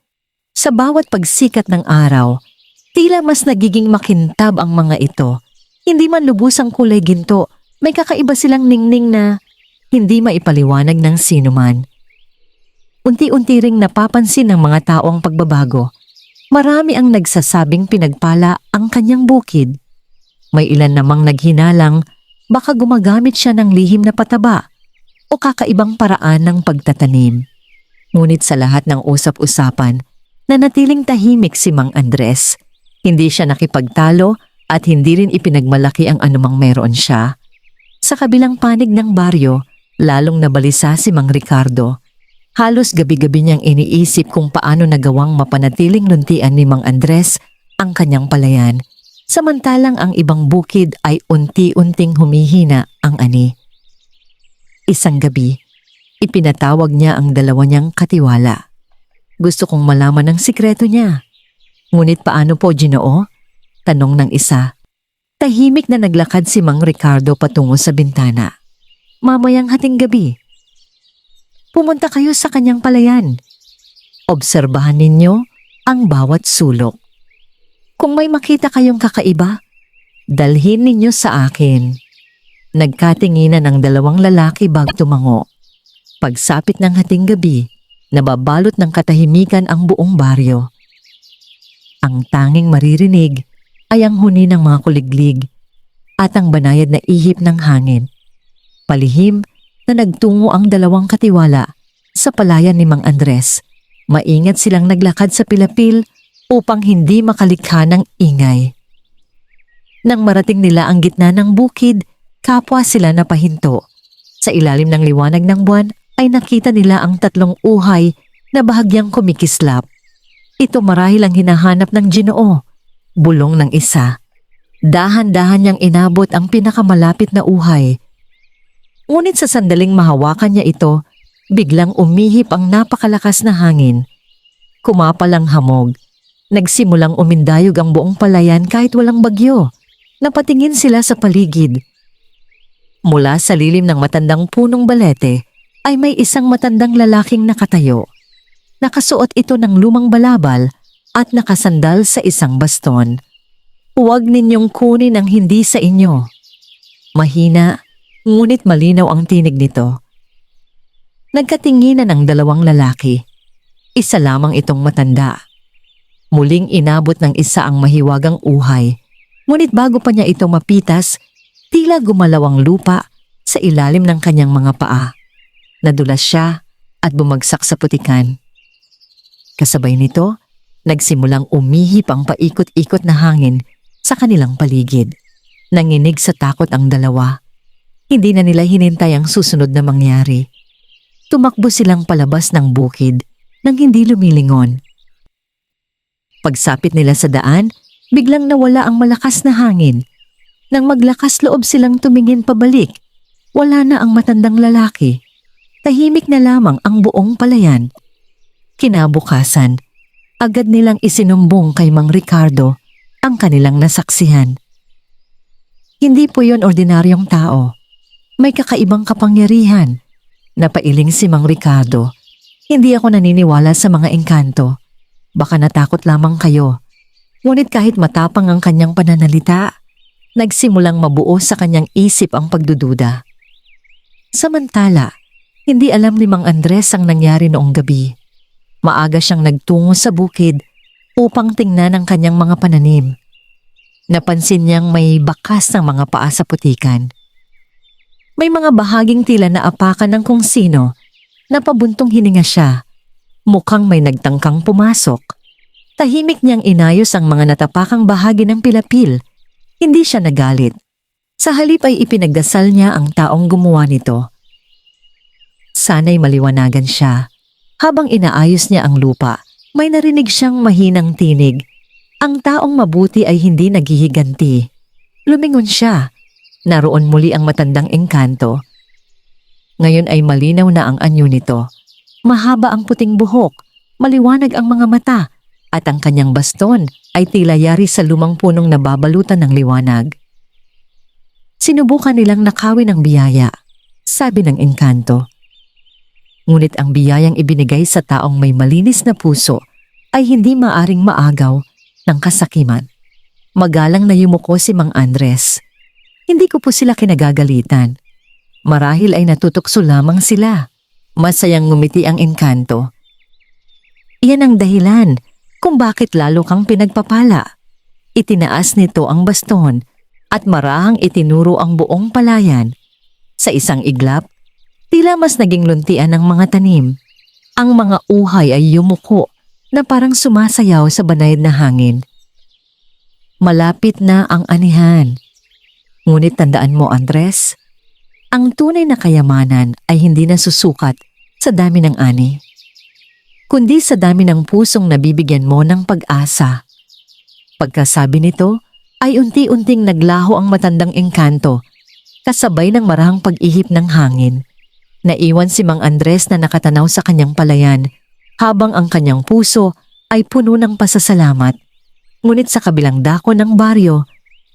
Sa bawat pagsikat ng araw, tila mas nagiging makintab ang mga ito. Hindi man lubusang kulay ginto, may kakaiba silang ningning na hindi maipaliwanag ng sinuman. Unti-unti ring napapansin ng mga tao ang pagbabago. Marami ang nagsasabing pinagpala ang kanyang bukid. May ilan namang naghinalang baka gumagamit siya ng lihim na pataba o kakaibang paraan ng pagtatanim. Ngunit sa lahat ng usap-usapan, nanatiling tahimik si Mang Andres. Hindi siya nakipagtalo at hindi rin ipinagmalaki ang anumang meron siya. Sa kabilang panig ng baryo, lalong nabalisa si Mang Ricardo. Halos gabi-gabi niyang iniisip kung paano nagawang mapanatiling luntian ni Mang Andres ang kanyang palayan, samantalang ang ibang bukid ay unti-unting humihina ang ani. Isang gabi, ipinatawag niya ang dalawa niyang katiwala. Gusto kong malaman ang sikreto niya. Ngunit paano po, Ginoo? Tanong ng isa. Tahimik na naglakad si Mang Ricardo patungo sa bintana. Mamayang hating gabi. Pumunta kayo sa kanyang palayan. Obserbahan ninyo ang bawat sulok. Kung may makita kayong kakaiba, dalhin ninyo sa akin. Nagkatinginan ang dalawang lalaki bago tumango. Pagsapit ng hating gabi, nababalot ng katahimikan ang buong baryo. Ang tanging maririnig ay ang huni ng mga kuliglig at ang banayad na ihip ng hangin. Palihim na nagtungo ang dalawang katiwala sa palayan ni Mang Andres. Maingat silang naglakad sa pilapil upang hindi makalikha ng ingay. Nang marating nila ang gitna ng bukid, kapwa sila napahinto. Sa ilalim ng liwanag ng buwan ay nakita nila ang tatlong uhay na bahagyang kumikislap. Ito marahil ang hinahanap ng Ginoo. Bulong ng isa. Dahan-dahan niyang inabot ang pinakamalapit na uhay. Ngunit sa sandaling mahawakan niya ito, biglang umihip ang napakalakas na hangin. Kumapal ang hamog. Nagsimulang umindayog ang buong palayan kahit walang bagyo. Napatingin sila sa paligid. Mula sa lilim ng matandang punong balete ay may isang matandang lalaking nakatayo. Nakasuot ito ng lumang balabal at nakasandal sa isang baston. Huwag ninyong kunin ang hindi sa inyo. Mahina, ngunit malinaw ang tinig nito. Nagkatinginan ang dalawang lalaki. Isa lamang itong matanda. Muling inabot ng isa ang mahiwagang uhay. Ngunit bago pa niya ito mapitas, tila gumalaw ang lupa sa ilalim ng kanyang mga paa. Nadulas siya at bumagsak sa putikan. Kasabay nito, nagsimulang umihip ang paikot-ikot na hangin sa kanilang paligid. Nanginig sa takot ang dalawa. Hindi na nila hinintay ang susunod na mangyari. Tumakbo silang palabas ng bukid nang hindi lumilingon. Pagsapit nila sa daan, biglang nawala ang malakas na hangin. Nang maglakas loob silang tumingin pabalik, wala na ang matandang lalaki. Tahimik na lamang ang buong palayan. Kinabukasan, agad nilang isinumbong kay Mang Ricardo ang kanilang nasaksihan. Hindi po yon ordinaryong tao. May kakaibang kapangyarihan. Napailing si Mang Ricardo. Hindi ako naniniwala sa mga engkanto. Baka natakot lamang kayo. Ngunit kahit matapang ang kanyang pananalita, nagsimulang mabuo sa kanyang isip ang pagdududa. Samantala, hindi alam ni Mang Andres ang nangyari noong gabi. Maaga siyang nagtungo sa bukid upang tingnan ang kanyang mga pananim. Napansin niyang may bakas ng mga paa sa putikan. May mga bahaging tila naapakan ng kung sino. Napabuntong hininga siya. Mukhang may nagtangkang pumasok. Tahimik niyang inayos ang mga natapakang bahagi ng pilapil. Hindi siya nagalit. Sa halip ay ipinagdasal niya ang taong gumawa nito. Sana'y maliwanagan siya. Habang inaayos niya ang lupa, may narinig siyang mahinang tinig. Ang taong mabuti ay hindi naghihiganti. Lumingon siya. Naroon muli ang matandang engkanto. Ngayon ay malinaw na ang anyo nito. Mahaba ang puting buhok, maliwanag ang mga mata, at ang kanyang baston ay tila yari sa lumang punong nababalutan ng liwanag. Sinubukan nilang nakawin ang biyaya, sabi ng engkanto. Ngunit ang biyayang ibinigay sa taong may malinis na puso ay hindi maaring maagaw ng kasakiman. Magalang na yumuko si Mang Andres. Hindi ko po sila kinagagalitan. Marahil ay natutukso lamang sila. Masayang ngumiti ang engkanto. Iyan ang dahilan kung bakit lalo kang pinagpapala. Itinaas nito ang baston at marahang itinuro ang buong palayan. Sa isang iglap, tila mas naging luntian ng mga tanim. Ang mga uhay ay yumuko na parang sumasayaw sa banayad na hangin. Malapit na ang anihan. Ngunit tandaan mo, Andres, ang tunay na kayamanan ay hindi nasusukat sa dami ng ani, kundi sa dami ng pusong nabibigyan mo ng pag-asa. Pagkasabi nito, ay unti-unting naglaho ang matandang engkanto, kasabay ng marahang pag-ihip ng hangin. Naiwan si Mang Andres na nakatanaw sa kanyang palayan, habang ang kanyang puso ay puno ng pasasalamat. Ngunit sa kabilang dako ng baryo,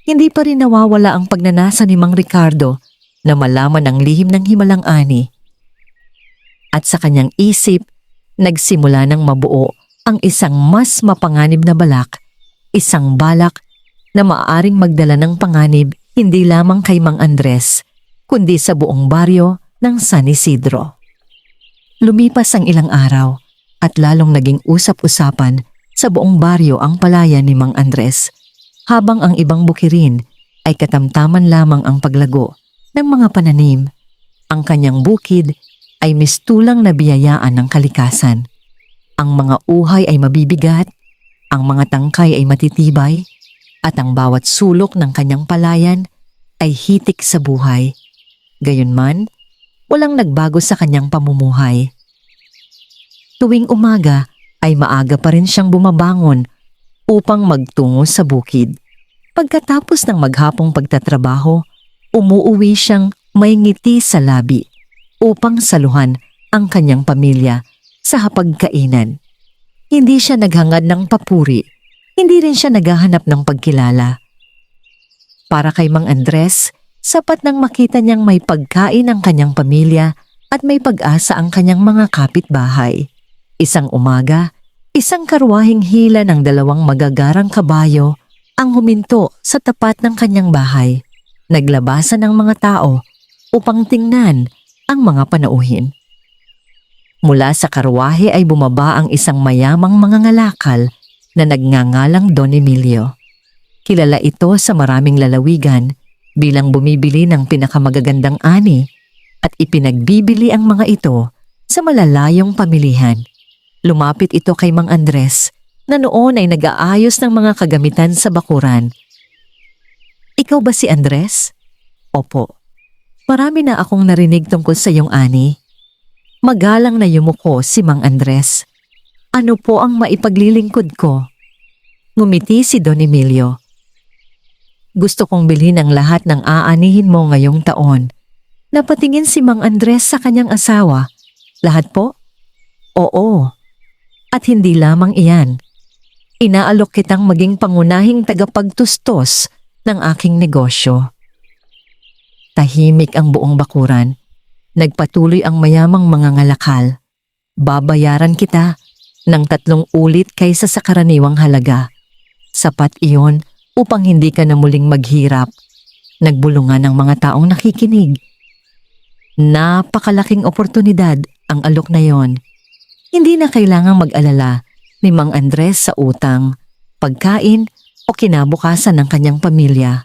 hindi pa rin nawawala ang pagnanasa ni Mang Ricardo na malaman ang lihim ng himalang ani. At sa kanyang isip, nagsimula ng mabuo ang isang mas mapanganib na balak, isang balak na maaaring magdala ng panganib hindi lamang kay Mang Andres, kundi sa buong baryo ng San Isidro. Lumipas ang ilang araw at lalong naging usap-usapan sa buong baryo ang palayan ni Mang Andres, habang ang ibang bukirin ay katamtaman lamang ang paglago ng mga pananim. Ang kanyang bukid ay mistulang nabiyayaan ng kalikasan. Ang mga uhay ay mabibigat, ang mga tangkay ay matitibay, at ang bawat sulok ng kanyang palayan ay hitik sa buhay. Gayunman, walang nagbago sa kanyang pamumuhay. Tuwing umaga ay maaga pa rin siyang bumabangon upang magtungo sa bukid. Pagkatapos ng maghapong pagtatrabaho, umuuwi siyang may ngiti sa labi upang saluhan ang kanyang pamilya sa hapagkainan. Hindi siya naghangad ng papuri, hindi rin siya naghahanap ng pagkilala. Para kay Mang Andres, sapat nang makita niyang may pagkain ang kanyang pamilya at may pag-asa ang kanyang mga kapitbahay. Isang umaga, isang karwaheng hila ng 2 magagarang kabayo ang huminto sa tapat ng kanyang bahay. Naglabasan ang mga tao upang tingnan ang mga panauhin. Mula sa karwahe ay bumaba ang isang mayamang mga ngalakal na nagngangalang Don Emilio. Kilala ito sa maraming lalawigan bilang bumibili ng pinakamagagandang ani at ipinagbibili ang mga ito sa malalayong pamilihan. Lumapit ito kay Mang Andres na noon ay nag-aayos ng mga kagamitan sa bakuran. Ikaw ba si Andres? Opo. Marami na akong narinig tungkol sa iyong ani. Magalang na yumuko si Mang Andres. Ano po ang maipaglilingkod ko? Ngumiti si Don Emilio. Gusto kong bilhin ang lahat ng aanihin mo ngayong taon. Napatingin si Mang Andres sa kanyang asawa. Lahat po? Oo. At hindi lamang iyan, inaalok kitang maging pangunahing tagapagtustos ng aking negosyo. Tahimik ang buong bakuran. Nagpatuloy ang mayamang mga ngalakal. Babayaran kita ng 3 ulit kaysa sa karaniwang halaga. Sapat iyon upang hindi ka na muling maghirap. Nagbulungan ang mga taong nakikinig. Napakalaking oportunidad ang alok na yon. Hindi na kailangang mag-alala ni Mang Andres sa utang, pagkain o kinabukasan ng kanyang pamilya.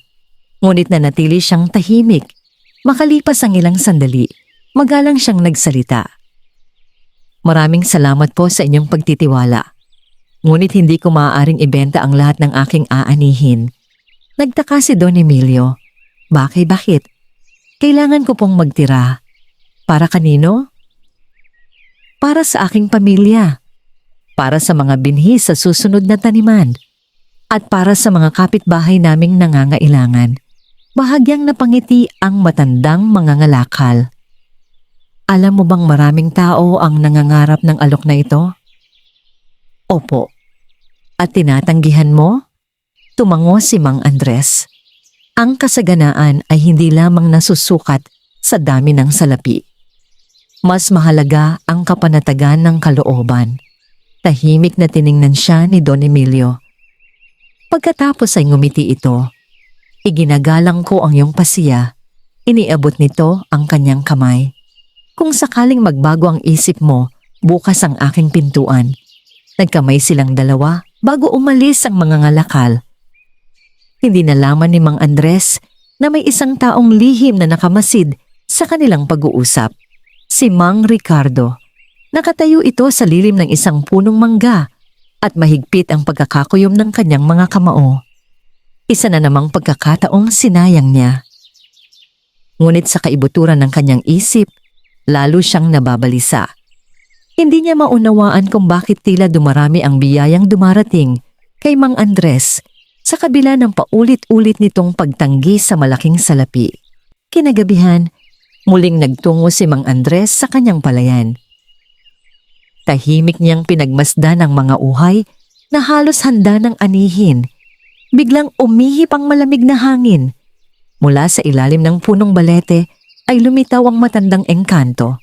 Ngunit nanatili siyang tahimik. Makalipas ang ilang sandali, magalang siyang nagsalita. Maraming salamat po sa inyong pagtitiwala. Ngunit hindi ko maaaring ibenta ang lahat ng aking aanihin. Nagtaka si Don Emilio. Bakit? Kailangan ko pong magtira. Para kanino? Para sa aking pamilya. Para sa mga binhi sa susunod na taniman. At para sa mga kapitbahay naming nangangailangan. Bahagyang napangiti ang matandang mga ngalakal. Alam mo bang maraming tao ang nangangarap ng alok na ito? Opo. At tinatanggihan mo? Tumango si Mang Andres. Ang kasaganaan ay hindi lamang nasusukat sa dami ng salapi. Mas mahalaga ang kapanatagan ng kalooban. Tahimik na tiningnan siya ni Don Emilio. Pagkatapos ay ngumiti ito. Iginagalang ko ang iyong pasiya. Iniabot nito ang kanyang kamay. Kung sakaling magbago ang isip mo, bukas ang aking pintuan. Nagkamay silang dalawa bago umalis ang mga ngalakal. Hindi nalaman ni Mang Andres na may isang taong lihim na nakamasid sa kanilang pag-uusap. Si Mang Ricardo. Nakatayo ito sa lilim ng isang punong mangga at mahigpit ang pagkakakuyom ng kanyang mga kamao. Isa na namang pagkakataong sinayang niya. Ngunit sa kaibuturan ng kanyang isip, lalo siyang nababalisa. Hindi niya maunawaan kung bakit tila dumarami ang biyayang dumarating kay Mang Andres sa kabila ng paulit-ulit nitong pagtanggi sa malaking salapi. Kinagabihan, muling nagtungo si Mang Andres sa kanyang palayan. Tahimik niyang pinagmasdan ang mga uhay na halos handa ng anihin. Biglang umihip ang malamig na hangin. Mula sa ilalim ng punong balete ay lumitaw ang matandang engkanto.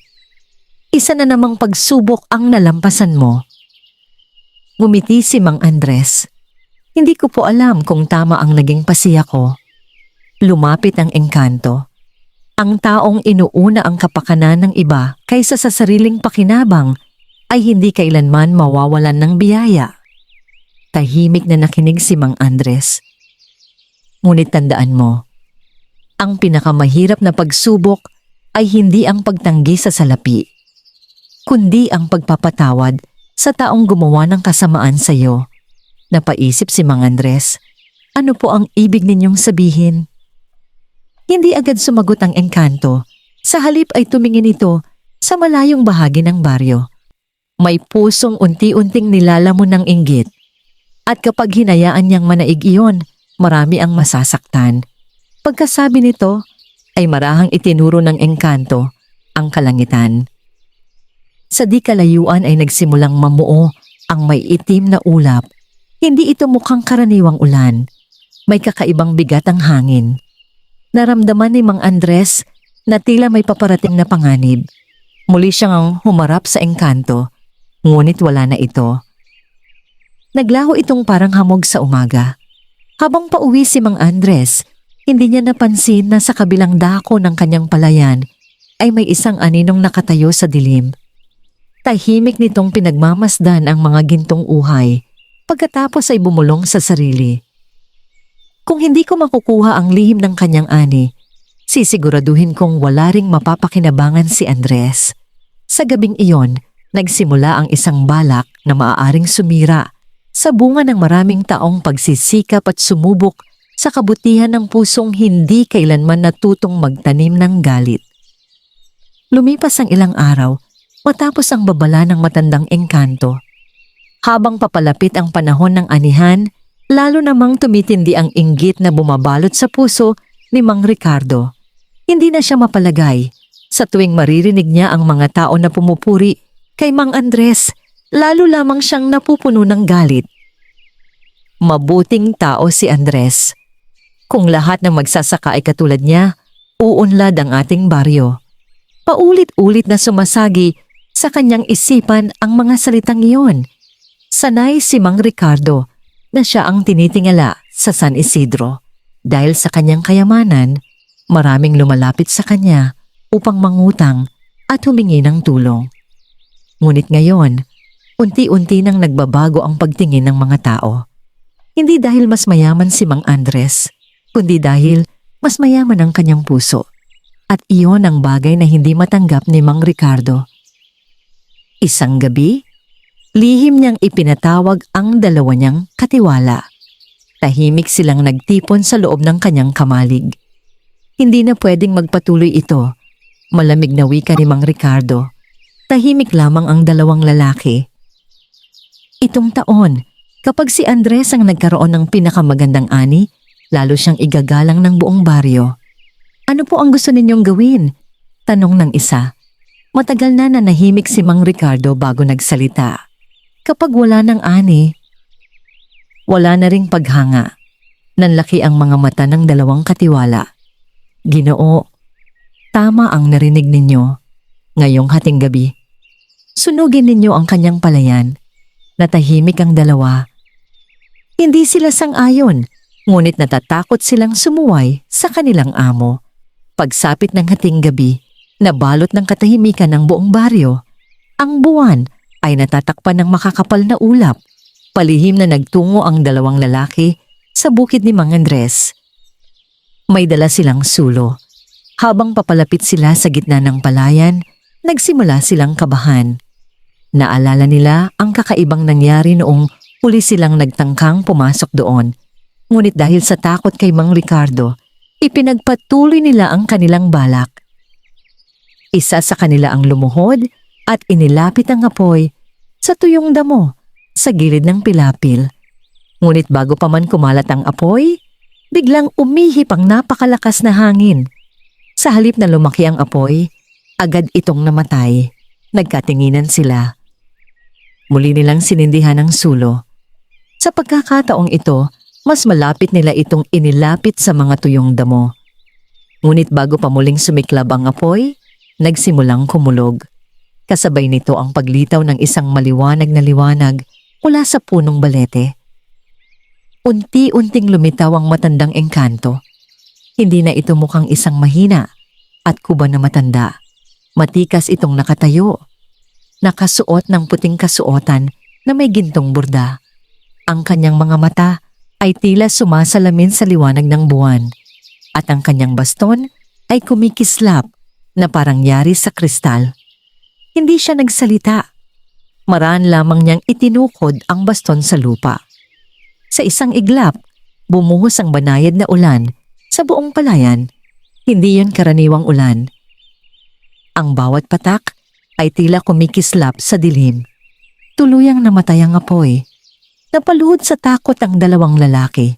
Isa na namang pagsubok ang nalampasan mo. Ngumiti si Mang Andres. Hindi ko po alam kung tama ang naging pasiya ko. Lumapit ang engkanto. Ang taong inuuna ang kapakanan ng iba kaysa sa sariling pakinabang ay hindi kailanman mawawalan ng biyaya. Tahimik na nakinig si Mang Andres. Ngunit tandaan mo, ang pinakamahirap na pagsubok ay hindi ang pagtanggi sa salapi, kundi ang pagpapatawad sa taong gumawa ng kasamaan sa iyo. Napaisip si Mang Andres, ano po ang ibig ninyong sabihin? Hindi agad sumagot ang engkanto. Sa halip ay tumingin ito sa malayong bahagi ng baryo. May pusong unti-unting nilalamon ng inggit. At kapag hinayaan niyang manaig iyon, marami ang masasaktan. Pagkasabi nito, ay marahang itinuro ng engkanto ang kalangitan. Sa di kalayuan ay nagsimulang mamuo ang may itim na ulap. Hindi ito mukhang karaniwang ulan. May kakaibang bigat ang hangin. Naramdaman ni Mang Andres na tila may paparating na panganib. Muli siyang humarap sa engkanto, ngunit wala na ito. Naglaho itong parang hamog sa umaga. Habang pauwi si Mang Andres, hindi niya napansin na sa kabilang dako ng kanyang palayan ay may isang aninong nakatayo sa dilim. Tahimik nitong pinagmamasdan ang mga gintong uhay, pagkatapos ay bumulong sa sarili. Kung hindi ko makukuha ang lihim ng kanyang ani, sisiguraduhin kong wala ring mapapakinabangan si Andres. Sa gabing iyon, nagsimula ang isang balak na maaaring sumira sa bunga ng maraming taong pagsisikap at sumubok sa kabutihan ng pusong hindi kailanman natutong magtanim ng galit. Lumipas ang ilang araw matapos ang babala ng matandang engkanto. Habang papalapit ang panahon ng anihan, lalo namang tumitindi ang inggit na bumabalot sa puso ni Mang Ricardo. Hindi na siya mapalagay sa tuwing maririnig niya ang mga tao na pumupuri kay Mang Andres lalo lamang siyang napupuno ng galit. Mabuting tao si Andres. Kung lahat ng magsasaka ay katulad niya, uunlad ang ating baryo. Paulit-ulit na sumasagi sa kanyang isipan ang mga salitang iyon. Sanay si Mang Ricardo na siya ang tinitingala sa San Isidro. Dahil sa kanyang kayamanan, maraming lumalapit sa kanya upang mangutang at humingi ng tulong. Ngunit ngayon, unti-unti nang nagbabago ang pagtingin ng mga tao. Hindi dahil mas mayaman si Mang Andres, kundi dahil mas mayaman ang kanyang puso. At iyon ang bagay na hindi matanggap ni Mang Ricardo. Isang gabi, lihim niyang ipinatawag ang dalawa niyang katiwala. Tahimik silang nagtipon sa loob ng kanyang kamalig. Hindi na pwedeng magpatuloy ito. Malamig na wika ni Mang Ricardo. Tahimik lamang ang dalawang lalaki. Itong taon, kapag si Andres ang nagkaroon ng pinakamagandang ani, lalo siyang igagalang ng buong baryo. Ano po ang gusto ninyong gawin? Tanong ng isa. Matagal na nanahimik si Mang Ricardo bago nagsalita. Kapag wala ng ani, wala na ring paghanga. Nanlaki ang mga mata ng dalawang katiwala. Ginoo, tama ang narinig ninyo. Ngayong hating gabi, sunugin ninyo ang kanyang palayan. Natahimik ang dalawa. Hindi sila sang-ayon, ngunit natatakot silang sumuway sa kanilang amo. Pagsapit ng hating gabi, nabalot ng katahimikan ng buong baryo. Ang buwan ay natatakpan ng makakapal na ulap. Palihim na nagtungo ang dalawang lalaki sa bukid ni Mang Andres. May dala silang sulo. Habang papalapit sila sa gitna ng palayan, nagsimula silang kabahan. Naalala nila ang kakaibang nangyari noong huli silang nagtangkang pumasok doon. Ngunit dahil sa takot kay Mang Ricardo, ipinagpatuloy nila ang kanilang balak. Isa sa kanila ang lumuhod at inilapit ang apoy sa tuyong damo sa gilid ng pilapil. Ngunit bago pa man kumalat ang apoy, biglang umihip ang napakalakas na hangin. Sa halip na lumaki ang apoy, agad itong namatay. Nagkatinginan sila. Muli nilang sinindihan ang sulo. Sa pagkakataong ito, mas malapit nila itong inilapit sa mga tuyong damo. Ngunit bago pa muling sumiklab ang apoy, nagsimulang kumulog. Kasabay nito ang paglitaw ng isang maliwanag na liwanag mula sa punong balete. Unti-unting lumitaw ang matandang engkanto. Hindi na ito mukhang isang mahina at kuba na matanda. Matikas itong nakatayo. Nakasuot ng puting kasuotan na may gintong burda. Ang kanyang mga mata ay tila sumasalamin sa liwanag ng buwan. At ang kanyang baston ay kumikislap na parang yari sa kristal. Hindi siya nagsalita. Maraan lamang niyang itinukod ang baston sa lupa. Sa isang iglap, bumuhos ang banayad na ulan sa buong palayan. Hindi yon karaniwang ulan. Ang bawat patak ay tila kumikislap sa dilim. Tuluyang namatay ang apoy. Napaluhod sa takot ang dalawang lalaki.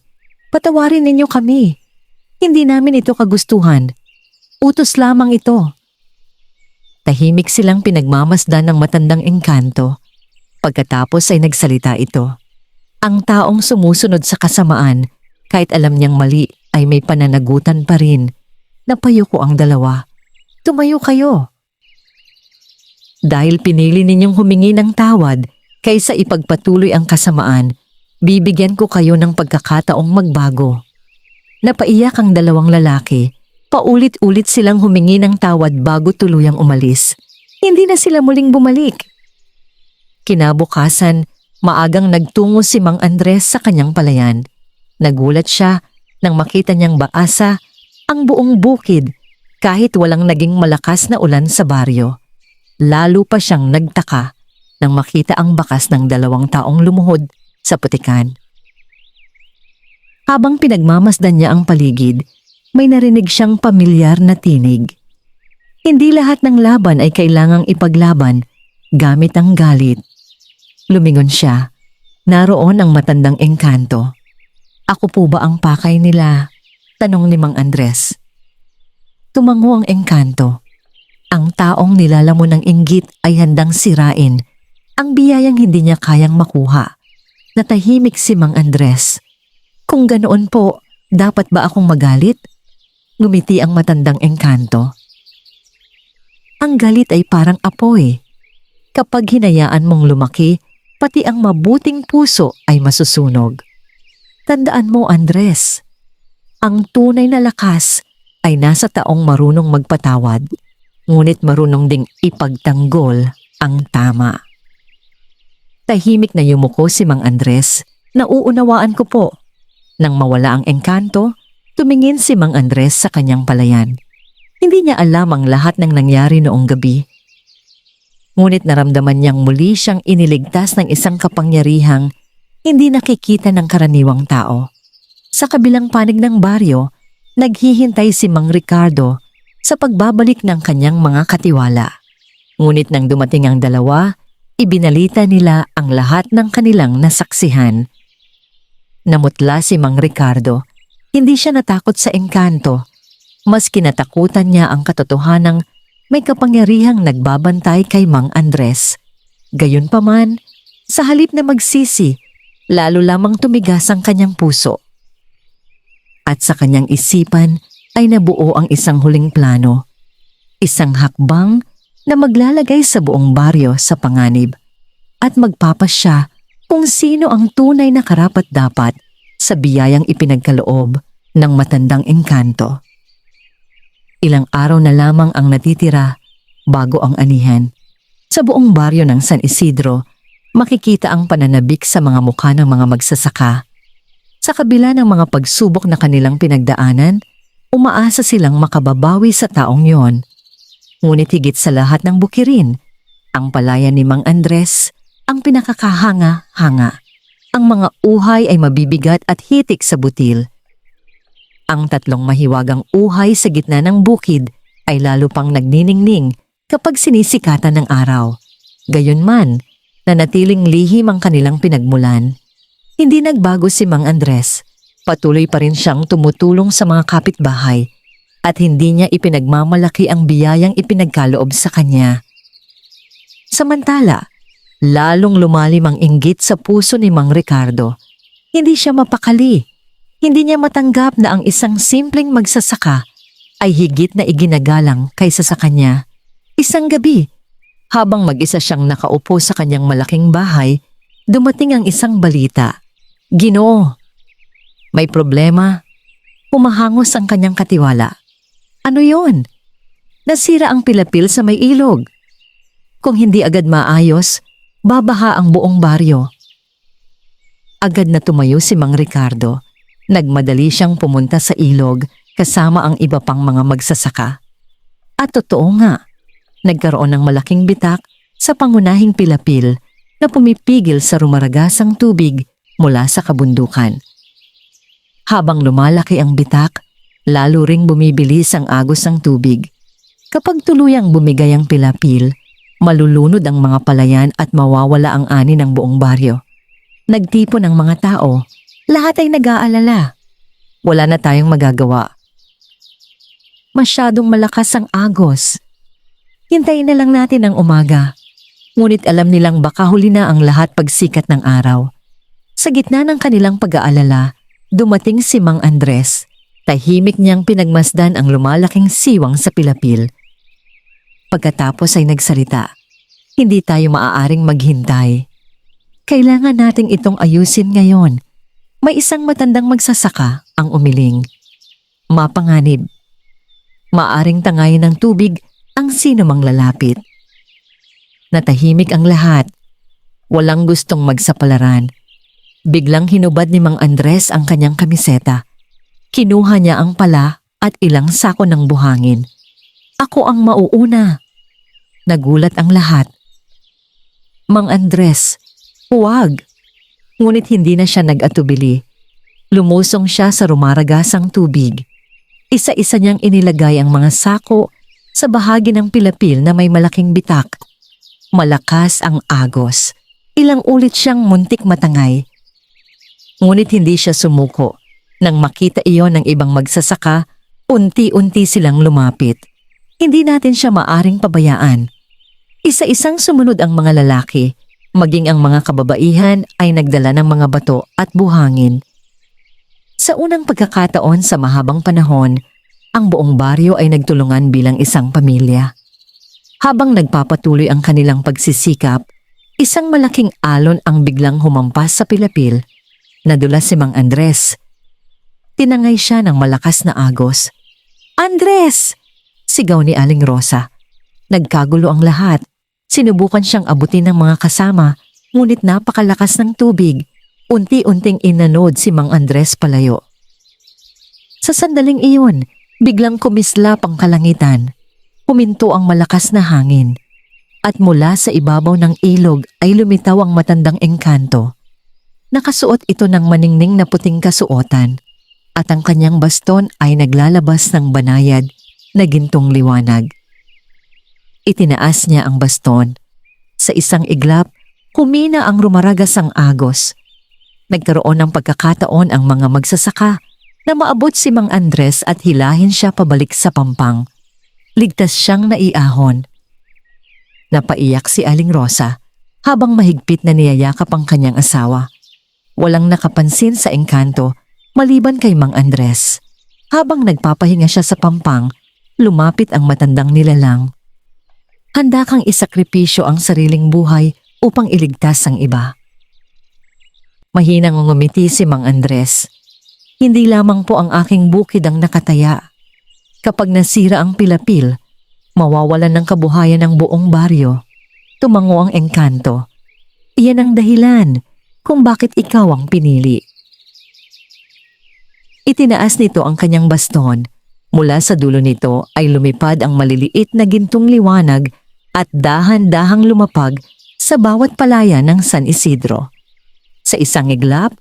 Patawarin ninyo kami. Hindi namin ito kagustuhan. Utos lamang ito. Tahimik silang pinagmamasdan ng matandang engkanto. Pagkatapos ay nagsalita ito. Ang taong sumusunod sa kasamaan, kahit alam niyang mali, ay may pananagutan pa rin. Napayuko ang dalawa. Tumayo kayo. Dahil pinili ninyong humingi ng tawad kaysa ipagpatuloy ang kasamaan, bibigyan ko kayo ng pagkakataong magbago. Napaiyak ang dalawang lalaki. Paulit-ulit silang humingi ng tawad bago tuluyang umalis. Hindi na sila muling bumalik. Kinabukasan, maagang nagtungo si Mang Andres sa kanyang palayan. Nagulat siya nang makita niyang baasa ang buong bukid kahit walang naging malakas na ulan sa baryo. Lalo pa siyang nagtaka nang makita ang bakas ng dalawang taong lumuhod sa putikan. Habang pinagmamasdan niya ang paligid, may narinig siyang pamilyar na tinig. Hindi lahat ng laban ay kailangang ipaglaban gamit ang galit. Lumingon siya. Naroon ang matandang engkanto. Ako po ba ang pakay nila? Tanong ni Mang Andres. Tumango ang engkanto. Ang taong nilalamon ng inggit ay handang sirain, Ang biyayang hindi niya kayang makuha. Natahimik si Mang Andres. Kung ganoon po, dapat ba akong magalit? Ngumiti ang matandang engkanto. Ang galit ay parang apoy. Kapag hinayaan mong lumaki, pati ang mabuting puso ay masusunog. Tandaan mo, Andres, ang tunay na lakas ay nasa taong marunong magpatawad, ngunit marunong ding ipagtanggol ang tama. Tahimik na yumuko si Mang Andres. Nauunawaan ko po. Nang mawala ang engkanto, tumingin si Mang Andres sa kanyang palayan. Hindi niya alam ang lahat ng nangyari noong gabi. Ngunit naramdaman niyang muli siyang iniligtas ng isang kapangyarihang hindi nakikita ng karaniwang tao. Sa kabilang panig ng baryo, naghihintay si Mang Ricardo sa pagbabalik ng kanyang mga katiwala. Ngunit nang dumating ang dalawa, ibinalita nila ang lahat ng kanilang nasaksihan. Namutla si Mang Ricardo. Hindi siya natakot sa engkanto. Mas kinatakutan niya ang katotohanang may kapangyarihang nagbabantay kay Mang Andres. Gayunpaman, sa halip na magsisi, lalo lamang tumigas ang kanyang puso. At sa kanyang isipan ay nabuo ang isang huling plano. Isang hakbang na maglalagay sa buong baryo sa panganib at magpapasya kung sino ang tunay na karapat-dapat sa biyayang ipinagkaloob ng matandang engkanto. Ilang araw na lamang ang natitira bago ang anihan. Sa buong baryo ng San Isidro, makikita ang pananabik sa mga mukha ng mga magsasaka. Sa kabila ng mga pagsubok na kanilang pinagdaanan, umaasa silang makababawi sa taong yon. Ngunit higit sa lahat ng bukirin, ang palayan ni Mang Andres ang pinakakahanga-hanga. Ang mga uhay ay mabibigat at hitik sa butil. Ang tatlong mahiwagang uhay sa gitna ng bukid ay lalo pang nagniningning kapag sinisikatan ng araw. Gayunman, nanatiling lihim ang kanilang pinagmulan. Hindi nagbago si Mang Andres. Patuloy pa rin siyang tumutulong sa mga kapitbahay at hindi niya ipinagmamalaki ang biyayang ipinagkaloob sa kanya. Samantala, lalong lumalim ang inggit sa puso ni Mang Ricardo. Hindi siya mapakali. Hindi niya matanggap na ang isang simpleng magsasaka ay higit na iginagalang kaysa sa kanya. Isang gabi, habang mag-isa siyang nakaupo sa kanyang malaking bahay, dumating ang isang balita. Ginoo, may problema. Humahangos ang kanyang katiwala. Ano yon? Nasira ang pilapil sa may ilog. Kung hindi agad maayos, babaha ang buong baryo. Agad na tumayo si Mang Ricardo. Nagmadali siyang pumunta sa ilog kasama ang iba pang mga magsasaka. At totoo nga, nagkaroon ng malaking bitak sa pangunahing pilapil na pumipigil sa rumaragasang tubig mula sa kabundukan. Habang lumalaki ang bitak, lalo ring bumibilis ang agos ng tubig. Kapag tuluyang bumigay ang pilapil, malulunod ang mga palayan at mawawala ang ani ng buong baryo. Nagtipon ang mga tao. Lahat ay nag-aalala. Wala na tayong magagawa. Masyadong malakas ang agos. Hintayin na lang natin ang umaga. Ngunit alam nilang baka huli na ang lahat pagsikat ng araw. Sa gitna ng kanilang pag-aalala, dumating si Mang Andres. Tahimik niyang pinagmasdan ang lumalaking siwang sa pilapil. Pagkatapos ay nagsalita, "Hindi tayo maaaring maghintay. Kailangan nating itong ayusin ngayon." May isang matandang magsasaka ang umiling. Mapanganib. Maaring tangayin ng tubig ang sino mang lalapit. Natahimik ang lahat. Walang gustong magsapalaran. Biglang hinubad ni Mang Andres ang kanyang kamiseta. Kinuha niya ang pala at ilang sako ng buhangin. "Ako ang mauuna." Nagulat ang lahat. "Mang Andres, huwag." Ngunit hindi na siya nag-atubili. Lumusong siya sa rumaragasang tubig. Isa-isa niyang inilagay ang mga sako sa bahagi ng pilapil na may malaking bitak. Malakas ang agos. Ilang ulit siyang muntik matangay. Ngunit hindi siya sumuko. Nang makita iyon ng ibang magsasaka, unti-unti silang lumapit. Hindi natin siya maaring pabayaan. Isa-isang sumunod ang mga lalaki. Maging ang mga kababaihan ay nagdala ng mga bato at buhangin. Sa unang pagkakataon sa mahabang panahon, ang buong baryo ay nagtulungan bilang isang pamilya. Habang nagpapatuloy ang kanilang pagsisikap, isang malaking alon ang biglang humampas sa pilapil. Nadulas si Mang Andres. Tinangay siya ng malakas na agos. "Andres!" sigaw ni Aling Rosa. Nagkagulo ang lahat. Sinubukan siyang abutin ng mga kasama, ngunit napakalakas ng tubig. Unti-unting inanod si Mang Andres palayo. Sa sandaling iyon, biglang kumislap ang kalangitan. Huminto ang malakas na hangin. At mula sa ibabaw ng ilog ay lumitaw ang matandang engkanto. Nakasuot ito ng maningning na puting kasuotan at ang kanyang baston ay naglalabas ng banayad na gintong liwanag. Itinaas niya ang baston. Sa isang iglap, humina ang rumaragasang agos. Nagkaroon ng pagkakataon ang mga magsasaka na maabot si Mang Andres at hilahin siya pabalik sa pampang. Ligtas siyang naiahon. Napaiyak si Aling Rosa habang mahigpit na niyayakap ang kanyang asawa. Walang nakapansin sa engkanto maliban kay Mang Andres. Habang nagpapahinga siya sa pampang, lumapit ang matandang nilalang. Handa kang isakripisyo ang sariling buhay upang iligtas ang iba. Mahinang ngumiti si Mang Andres. Hindi lamang po ang aking bukid ang nakataya. Kapag nasira ang pilapil, mawawalan ng kabuhayan ng buong baryo. Tumango ang engkanto. Iyan ang dahilan kung bakit ikaw ang pinili. Itinaas nito ang kanyang baston. Mula sa dulo nito ay lumipad ang maliliit na gintong liwanag at dahan-dahang lumapag sa bawat palaya ng San Isidro. Sa isang iglap,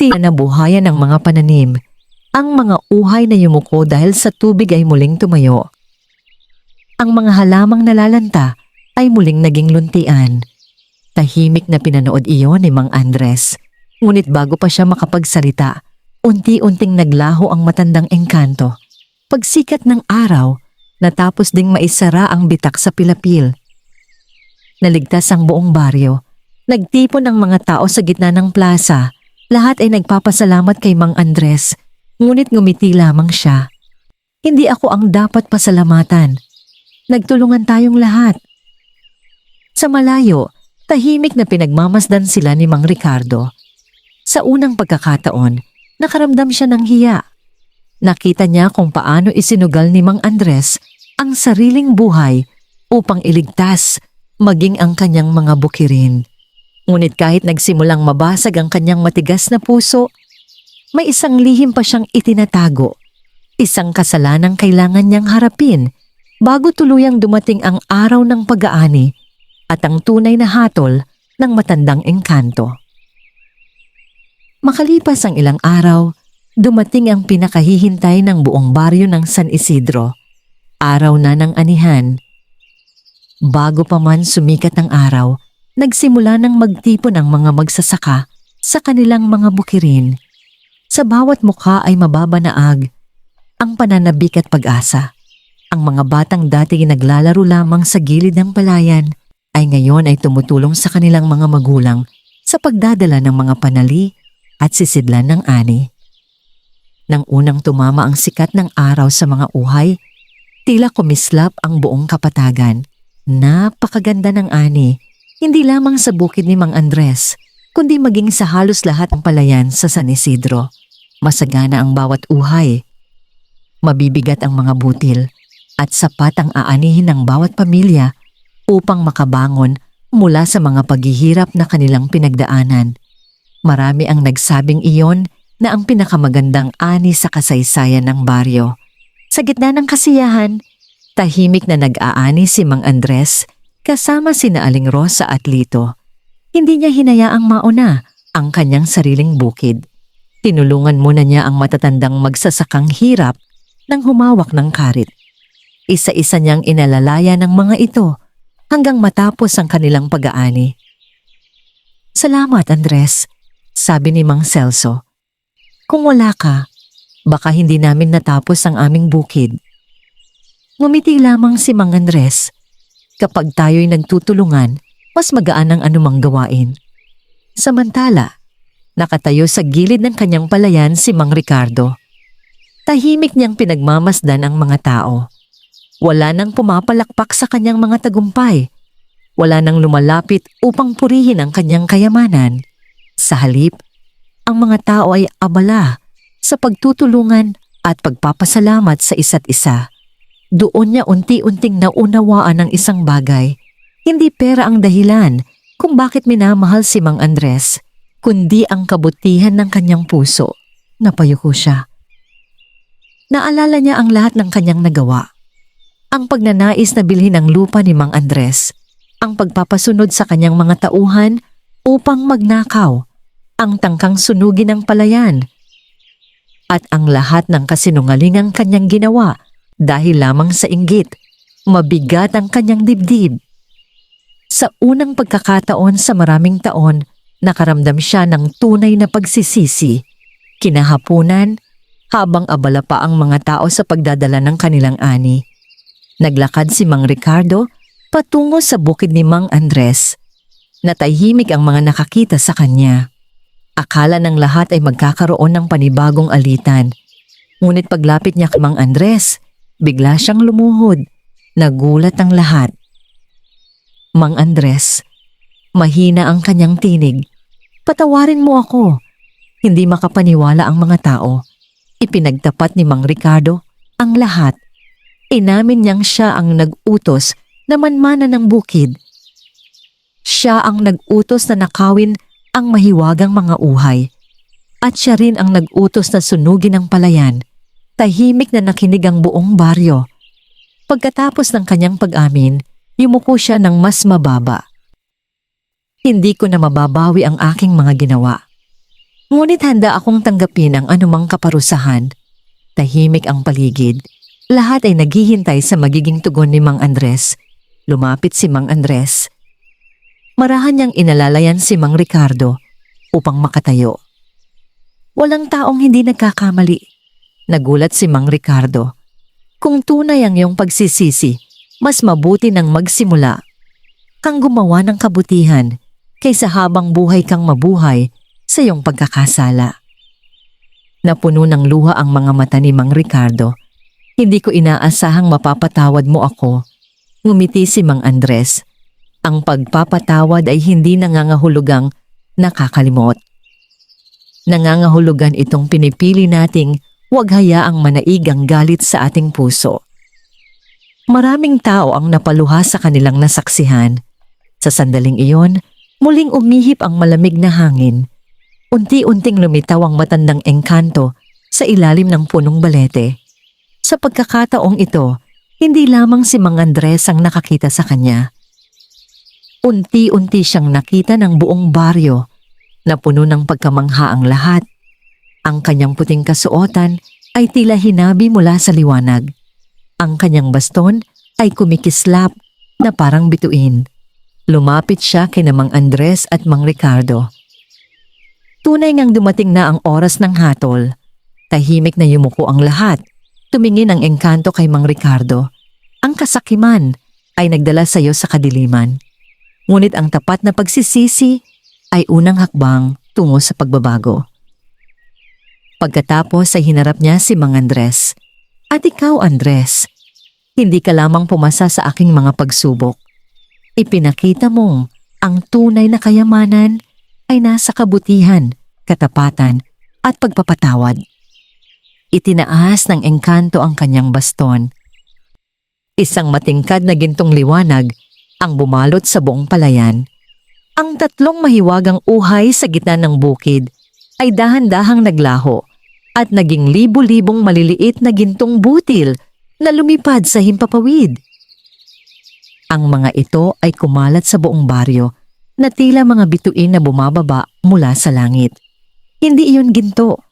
tila nabuhayan ng mga pananim. Ang mga uhay na yumuko dahil sa tubig ay muling tumayo. Ang mga halamang nalalanta ay muling naging luntian. Tahimik na pinanood iyon ni Mang Andres. Ngunit bago pa siya makapagsalita, unti-unting naglaho ang matandang engkanto. Pagsikat ng araw, natapos ding maisara ang bitak sa pilapil. Naligtas ang buong baryo. Nagtipon ang mga tao sa gitna ng plaza. Lahat ay nagpapasalamat kay Mang Andres, ngunit ngumiti lamang siya. Hindi ako ang dapat pasalamatan. Nagtulungan tayong lahat. Sa malayo, tahimik na pinagmamasdan sila ni Mang Ricardo. Sa unang pagkakataon, nakaramdam siya ng hiya. Nakita niya kung paano isinugal ni Mang Andres ang sariling buhay upang iligtas maging ang kanyang mga bukirin. Ngunit kahit nagsimulang mabasag ang kanyang matigas na puso, may isang lihim pa siyang itinatago. Isang kasalanang kailangan niyang harapin bago tuluyang dumating ang araw ng pag-aani at ang tunay na hatol ng matandang engkanto. Makalipas ang ilang araw, dumating ang pinakahihintay ng buong baryo ng San Isidro, araw na ng anihan. Bago pa man sumikat ang araw, nagsimula ng magtipon ang mga magsasaka sa kanilang mga bukirin. Sa bawat mukha ay mababanaag ang pananabik at pag-asa. Ang mga batang dati naglalaro lamang sa gilid ng palayan ay ngayon ay tumutulong sa kanilang mga magulang sa pagdadala ng mga panali at sisidlan ng ani. Nang unang tumama ang sikat ng araw sa mga uhay, tila kumislap ang buong kapatagan. Napakaganda ng ani, hindi lamang sa bukid ni Mang Andres, kundi maging sa halos lahat ng palayan sa San Isidro. Masagana ang bawat uhay. Mabibigat ang mga butil at sapat ang aanihin ng bawat pamilya upang makabangon mula sa mga paghihirap na kanilang pinagdaanan. Marami ang nagsabing iyon na ang pinakamagandang ani sa kasaysayan ng baryo. Sa gitna ng kasiyahan, tahimik na nag-aani si Mang Andres kasama sina Aling Rosa at Lito. Hindi niya hinayaang mauna ang kanyang sariling bukid. Tinulungan muna niya ang matatandang magsasakang hirap nang humawak ng karit. Isa-isa niyang inalalaya ng mga ito hanggang matapos ang kanilang pag-aani. "Salamat, Andres," sabi ni Mang Celso. "Kung wala ka, baka hindi namin natapos ang aming bukid." Ngumiti lamang si Mang Andres. Kapag tayo'y nagtutulungan, mas magaan ang anumang gawain. Samantala, nakatayo sa gilid ng kanyang palayan si Mang Ricardo. Tahimik niyang pinagmamasdan ang mga tao. Wala nang pumapalakpak sa kanyang mga tagumpay. Wala nang lumalapit upang purihin ang kanyang kayamanan. Sa halip, ang mga tao ay abala sa pagtutulungan at pagpapasalamat sa isa't isa. Doon niya unti-unting naunawaan ang isang bagay. Hindi pera ang dahilan kung bakit minamahal si Mang Andres, kundi ang kabutihan ng kanyang puso. Napayuko siya. Naalala niya ang lahat ng kanyang nagawa. Ang pagnanais na bilhin ang lupa ni Mang Andres, ang pagpapasunod sa kanyang mga tauhan upang magnakaw, ang tangkang sunugin ng palayan, at ang lahat ng kasinungalingang kanyang ginawa dahil lamang sa inggit. Mabigat ang kanyang dibdib. Sa unang pagkakataon sa maraming taon, nakaramdam siya ng tunay na pagsisisi. Kinahapunan, habang abala pa ang mga tao sa pagdadala ng kanilang ani, naglakad si Mang Ricardo patungo sa bukid ni Mang Andres. Natahimik ang mga nakakita sa kanya. Akala ng lahat ay magkakaroon ng panibagong alitan. Ngunit paglapit niya kay Mang Andres, bigla siyang lumuhod. Nagulat ang lahat. Mang Andres, mahina ang kanyang tinig. Patawarin mo ako. Hindi makapaniwala ang mga tao. Ipinagtapat ni Mang Ricardo ang lahat. Inamin niyang siya ang nag-utos na manmana ng bukid. Siya ang nag-utos na nakawin ang mahiwagang mga uhay. At siya rin ang nag-utos na sunugin ang palayan. Tahimik na nakinig ang buong baryo. Pagkatapos ng kanyang pag-amin, yumuko siya ng mas mababa. Hindi ko na mababawi ang aking mga ginawa. Ngunit handa akong tanggapin ang anumang kaparusahan. Tahimik ang paligid. Lahat ay naghihintay sa magiging tugon ni Mang Andres. Lumapit si Mang Andres. Marahan niyang inalalayan si Mang Ricardo upang makatayo. Walang taong hindi nagkakamali. Nagulat si Mang Ricardo. Kung tunay ang iyong pagsisisi, mas mabuti nang magsimula kang gumawa ng kabutihan kaysa habang buhay kang mabuhay sa iyong pagkakasala. Napuno ng luha ang mga mata ni Mang Ricardo. Hindi ko inaasahang mapapatawad mo ako. Ngumiti si Mang Andres. Ang pagpapatawad ay hindi nangangahulugang nakakalimot. Nangangahulugan itong pinipili nating huwag hayaang manaig ang galit sa ating puso. Maraming tao ang napaluha sa kanilang nasaksihan. Sa sandaling iyon, muling umihip ang malamig na hangin. Unti-unting lumitaw ang matandang engkanto sa ilalim ng punong balete. Sa pagkakataong ito, hindi lamang si Mang Andres ang nakakita sa kanya. Unti-unti siyang nakita ng buong baryo na puno ng pagkamangha ang lahat. Ang kanyang puting kasuotan ay tila hinabi mula sa liwanag. Ang kanyang baston ay kumikislap na parang bituin. Lumapit siya kina Mang Andres at Mang Ricardo. Tunay ngang dumating na ang oras ng hatol. Tahimik na yumuko ang lahat. Tumingin ang engkanto kay Mang Ricardo. Ang kasakiman ay nagdala sa iyo sa kadiliman. Ngunit ang tapat na pagsisisi ay unang hakbang tungo sa pagbabago. Pagkatapos ay hinarap niya si Mang Andres. At ikaw, Andres, hindi ka lamang pumasa sa aking mga pagsubok. Ipinakita mong ang tunay na kayamanan ay nasa kabutihan, katapatan at pagpapatawad. Itinaas ng engkanto ang kanyang baston. Isang matingkad na gintong liwanag ang bumalot sa buong palayan. Ang tatlong mahiwagang uhay sa gitna ng bukid ay dahan-dahang naglaho at naging libu-libong maliliit na gintong butil na lumipad sa himpapawid. Ang mga ito ay kumalat sa buong baryo na tila mga bituin na bumababa mula sa langit. Hindi iyon ginto,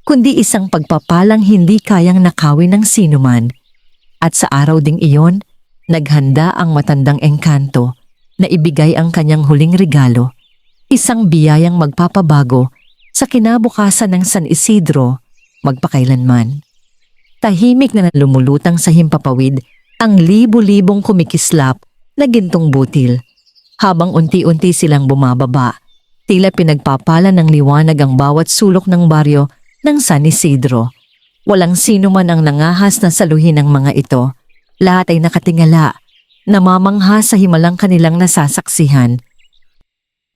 kundi isang pagpapalang hindi kayang nakawin ng sinuman. At sa araw ding iyon, naghanda ang matandang engkanto na ibigay ang kanyang huling regalo, isang biyayang magpapabago sa kinabukasan ng San Isidro magpakailanman. Tahimik na lumulutang sa himpapawid ang libu-libong kumikislap na gintong butil. Habang unti-unti silang bumababa, tila pinagpapala ng liwanag ang bawat sulok ng baryo ng San Isidro. Walang sino man ang nangahas na saluhin ng mga ito. Lahat ay nakatingala, namamangha sa himalang kanilang nasasaksihan.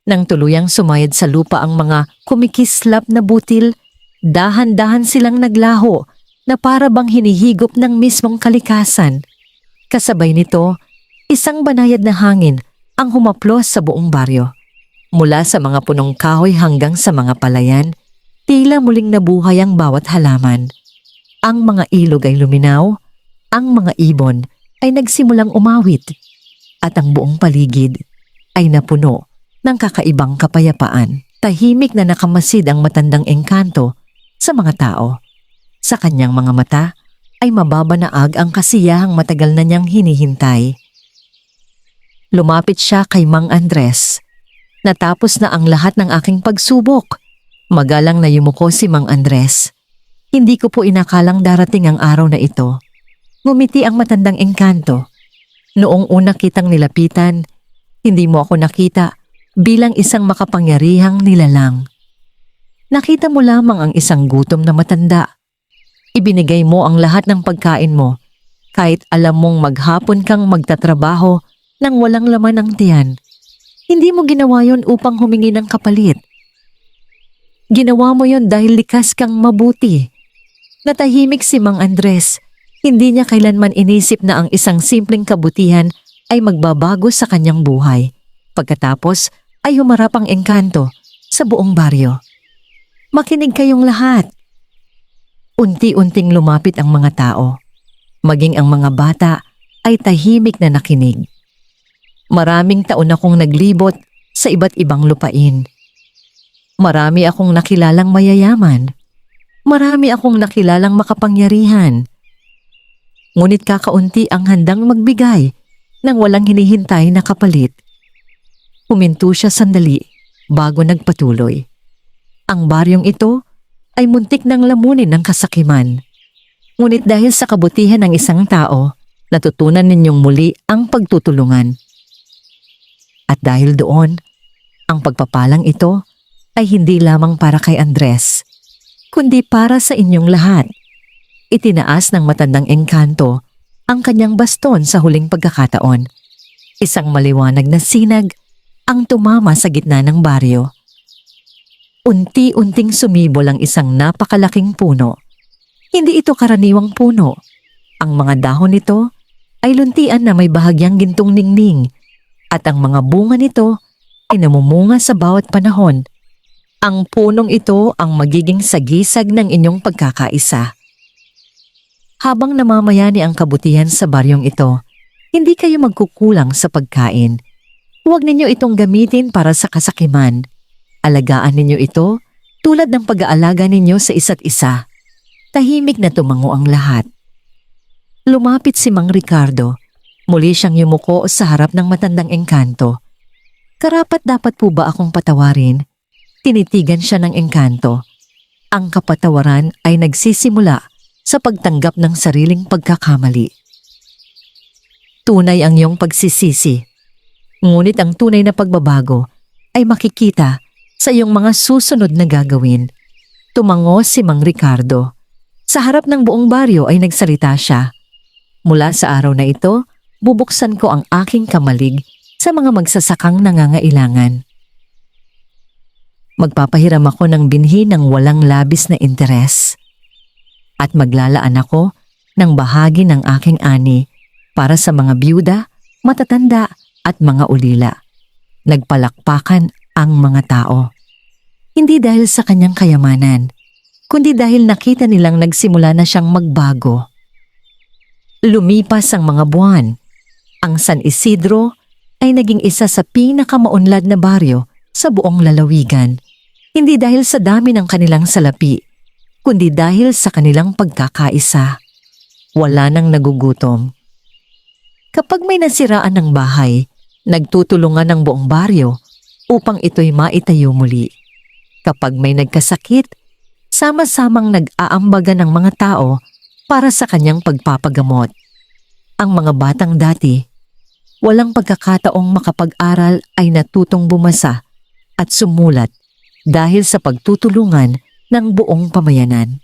Nang tuluyang sumayad sa lupa ang mga kumikislap na butil, dahan-dahan silang naglaho na para bang hinihigop ng mismong kalikasan. Kasabay nito, isang banayad na hangin ang humaplos sa buong baryo. Mula sa mga punong kahoy hanggang sa mga palayan, tila muling nabuhay ang bawat halaman. Ang mga ilog ay luminaw, ang mga ibon ay nagsimulang umawit, at ang buong paligid ay napuno ng kakaibang kapayapaan. Tahimik na nakamasid ang matandang engkanto sa mga tao. Sa kanyang mga mata ay mababanaag ang kasiyahang matagal na niyang hinihintay. Lumapit siya kay Mang Andres. Natapos na ang lahat ng aking pagsubok. Magalang na yumuko si Mang Andres. Hindi ko po inakalang darating ang araw na ito. Ngumiti ang matandang engkanto. Noong una kitang nilapitan, hindi mo ako nakita bilang isang makapangyarihang nilalang. Nakita mo lamang ang isang gutom na matanda. Ibinigay mo ang lahat ng pagkain mo, kahit alam mong maghapon kang magtatrabaho nang walang laman ang tiyan. Hindi mo ginawa yon upang humingi ng kapalit. Ginawa mo yon dahil likas kang mabuti. Natahimik si Mang Andres. Hindi niya kailanman inisip na ang isang simpleng kabutihan ay magbabago sa kanyang buhay. Pagkatapos ay humarap ang engkanto sa buong baryo. Makinig kayong lahat. Unti-unting lumapit ang mga tao. Maging ang mga bata ay tahimik na nakinig. Maraming taon akong naglibot sa iba't ibang lupain. Marami akong nakilalang mayayaman. Marami akong nakilalang makapangyarihan. Ngunit kakaunti ang handang magbigay ng walang hinihintay na kapalit. Huminto siya sandali bago nagpatuloy. Ang baryong ito ay muntik ng lamunin ng kasakiman. Ngunit dahil sa kabutihan ng isang tao, natutunan ninyong muli ang pagtutulungan. At dahil doon, ang pagpapalang ito ay hindi lamang para kay Andres, kundi para sa inyong lahat. Itinaas ng matandang engkanto ang kanyang baston sa huling pagkakataon. Isang maliwanag na sinag ang tumama sa gitna ng baryo. Unti-unting sumibol ang isang napakalaking puno. Hindi ito karaniwang puno. Ang mga dahon nito ay luntian na may bahagyang gintong ningning at ang mga bunga nito ay namumunga sa bawat panahon. Ang punong ito ang magiging sagisag ng inyong pagkakaisa. Habang namamayani ang kabutihan sa baryong ito, hindi kayo magkukulang sa pagkain. Huwag ninyo itong gamitin para sa kasakiman. Alagaan ninyo ito tulad ng pag-aalaga ninyo sa isa't isa. Tahimik na tumango ang lahat. Lumapit si Mang Ricardo. Muli siyang yumuko sa harap ng matandang engkanto. Karapat dapat po ba akong patawarin? Tinitigan siya ng engkanto. Ang kapatawaran ay nagsisimula sa pagtanggap ng sariling pagkakamali. Tunay ang iyong pagsisisi. Ngunit ang tunay na pagbabago ay makikita sa iyong mga susunod na gagawin. Tumango si Mang Ricardo. Sa harap ng buong baryo ay nagsalita siya. Mula sa araw na ito, bubuksan ko ang aking kamalig sa mga magsasakang nangangailangan. Magpapahiram ako ng binhi ng walang labis na interes. At maglalaan ako ng bahagi ng aking ani para sa mga byuda, matatanda at mga ulila. Nagpalakpakan ang mga tao. Hindi dahil sa kanyang kayamanan, kundi dahil nakita nilang nagsimula na siyang magbago. Lumipas ang mga buwan. Ang San Isidro ay naging isa sa pinakamaunlad na baryo sa buong lalawigan. Hindi dahil sa dami ng kanilang salapi, kundi dahil sa kanilang pagkakaisa. Wala nang nagugutom. Kapag may nasiraan ng bahay, nagtutulungan ng buong baryo upang ito'y maitayo muli. Kapag may nagkasakit, sama-samang nag-aambaga ng mga tao para sa kanyang pagpapagamot. Ang mga batang dati, walang pagkakataong makapag-aral ay natutong bumasa at sumulat dahil sa pagtutulungan ng buong pamayanan.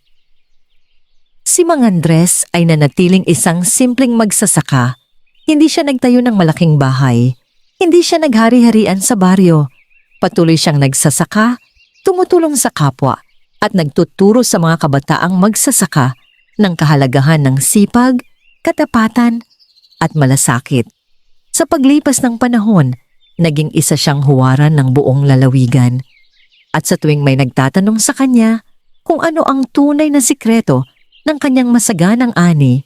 Si Mang Andres ay nanatiling isang simpleng magsasaka. Hindi siya nagtayo ng malaking bahay. Hindi siya naghari-harian sa baryo. Patuloy siyang nagsasaka, tumutulong sa kapwa at nagtuturo sa mga kabataang magsasaka ng kahalagahan ng sipag, katapatan at malasakit. Sa paglipas ng panahon, naging isa siyang huwaran ng buong lalawigan. At sa tuwing may nagtatanong sa kanya kung ano ang tunay na sikreto ng kanyang masaganang ani,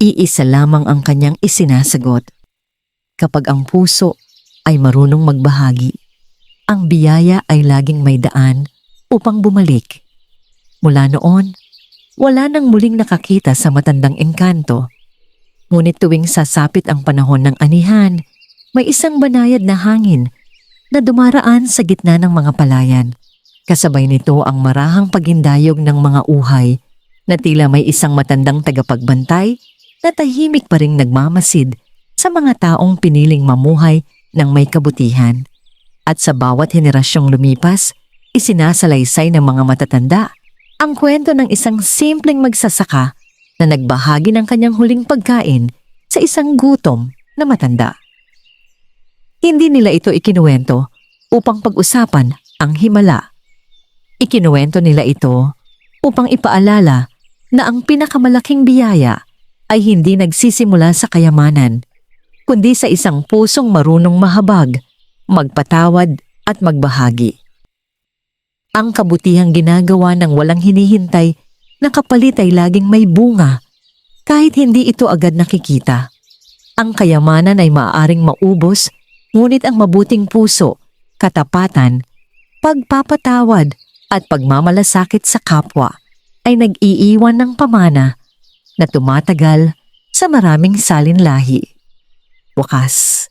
iisa lamang ang kanyang isinasagot. Kapag ang puso ay marunong magbahagi, ang biyaya ay laging may daan upang bumalik. Mula noon, wala nang muling nakakita sa matandang engkanto. Ngunit tuwing sasapit ang panahon ng anihan, may isang banayad na hangin na dumaraan sa gitna ng mga palayan. Kasabay nito ang marahang pagindayog ng mga uhay na tila may isang matandang tagapagbantay na tahimik pa ring nagmamasid sa mga taong piniling mamuhay ng may kabutihan. At sa bawat henerasyong lumipas, isinasalaysay ng mga matatanda ang kwento ng isang simpleng magsasaka na nagbahagi ng kanyang huling pagkain sa isang gutom na matanda. Hindi nila ito ikinuwento upang pag-usapan ang himala. Ikinuwento nila ito upang ipaalala na ang pinakamalaking biyaya ay hindi nagsisimula sa kayamanan, kundi sa isang pusong marunong mahabag, magpatawad at magbahagi. Ang kabutihang ginagawa ng walang hinihintay na kapalit ay laging may bunga, kahit hindi ito agad nakikita. Ang kayamanan ay maaaring maubos, ngunit ang mabuting puso, katapatan, pagpapatawad at pagmamalasakit sa kapwa ay nag-iiwan ng pamana na tumatagal sa maraming salinlahi. Wakas,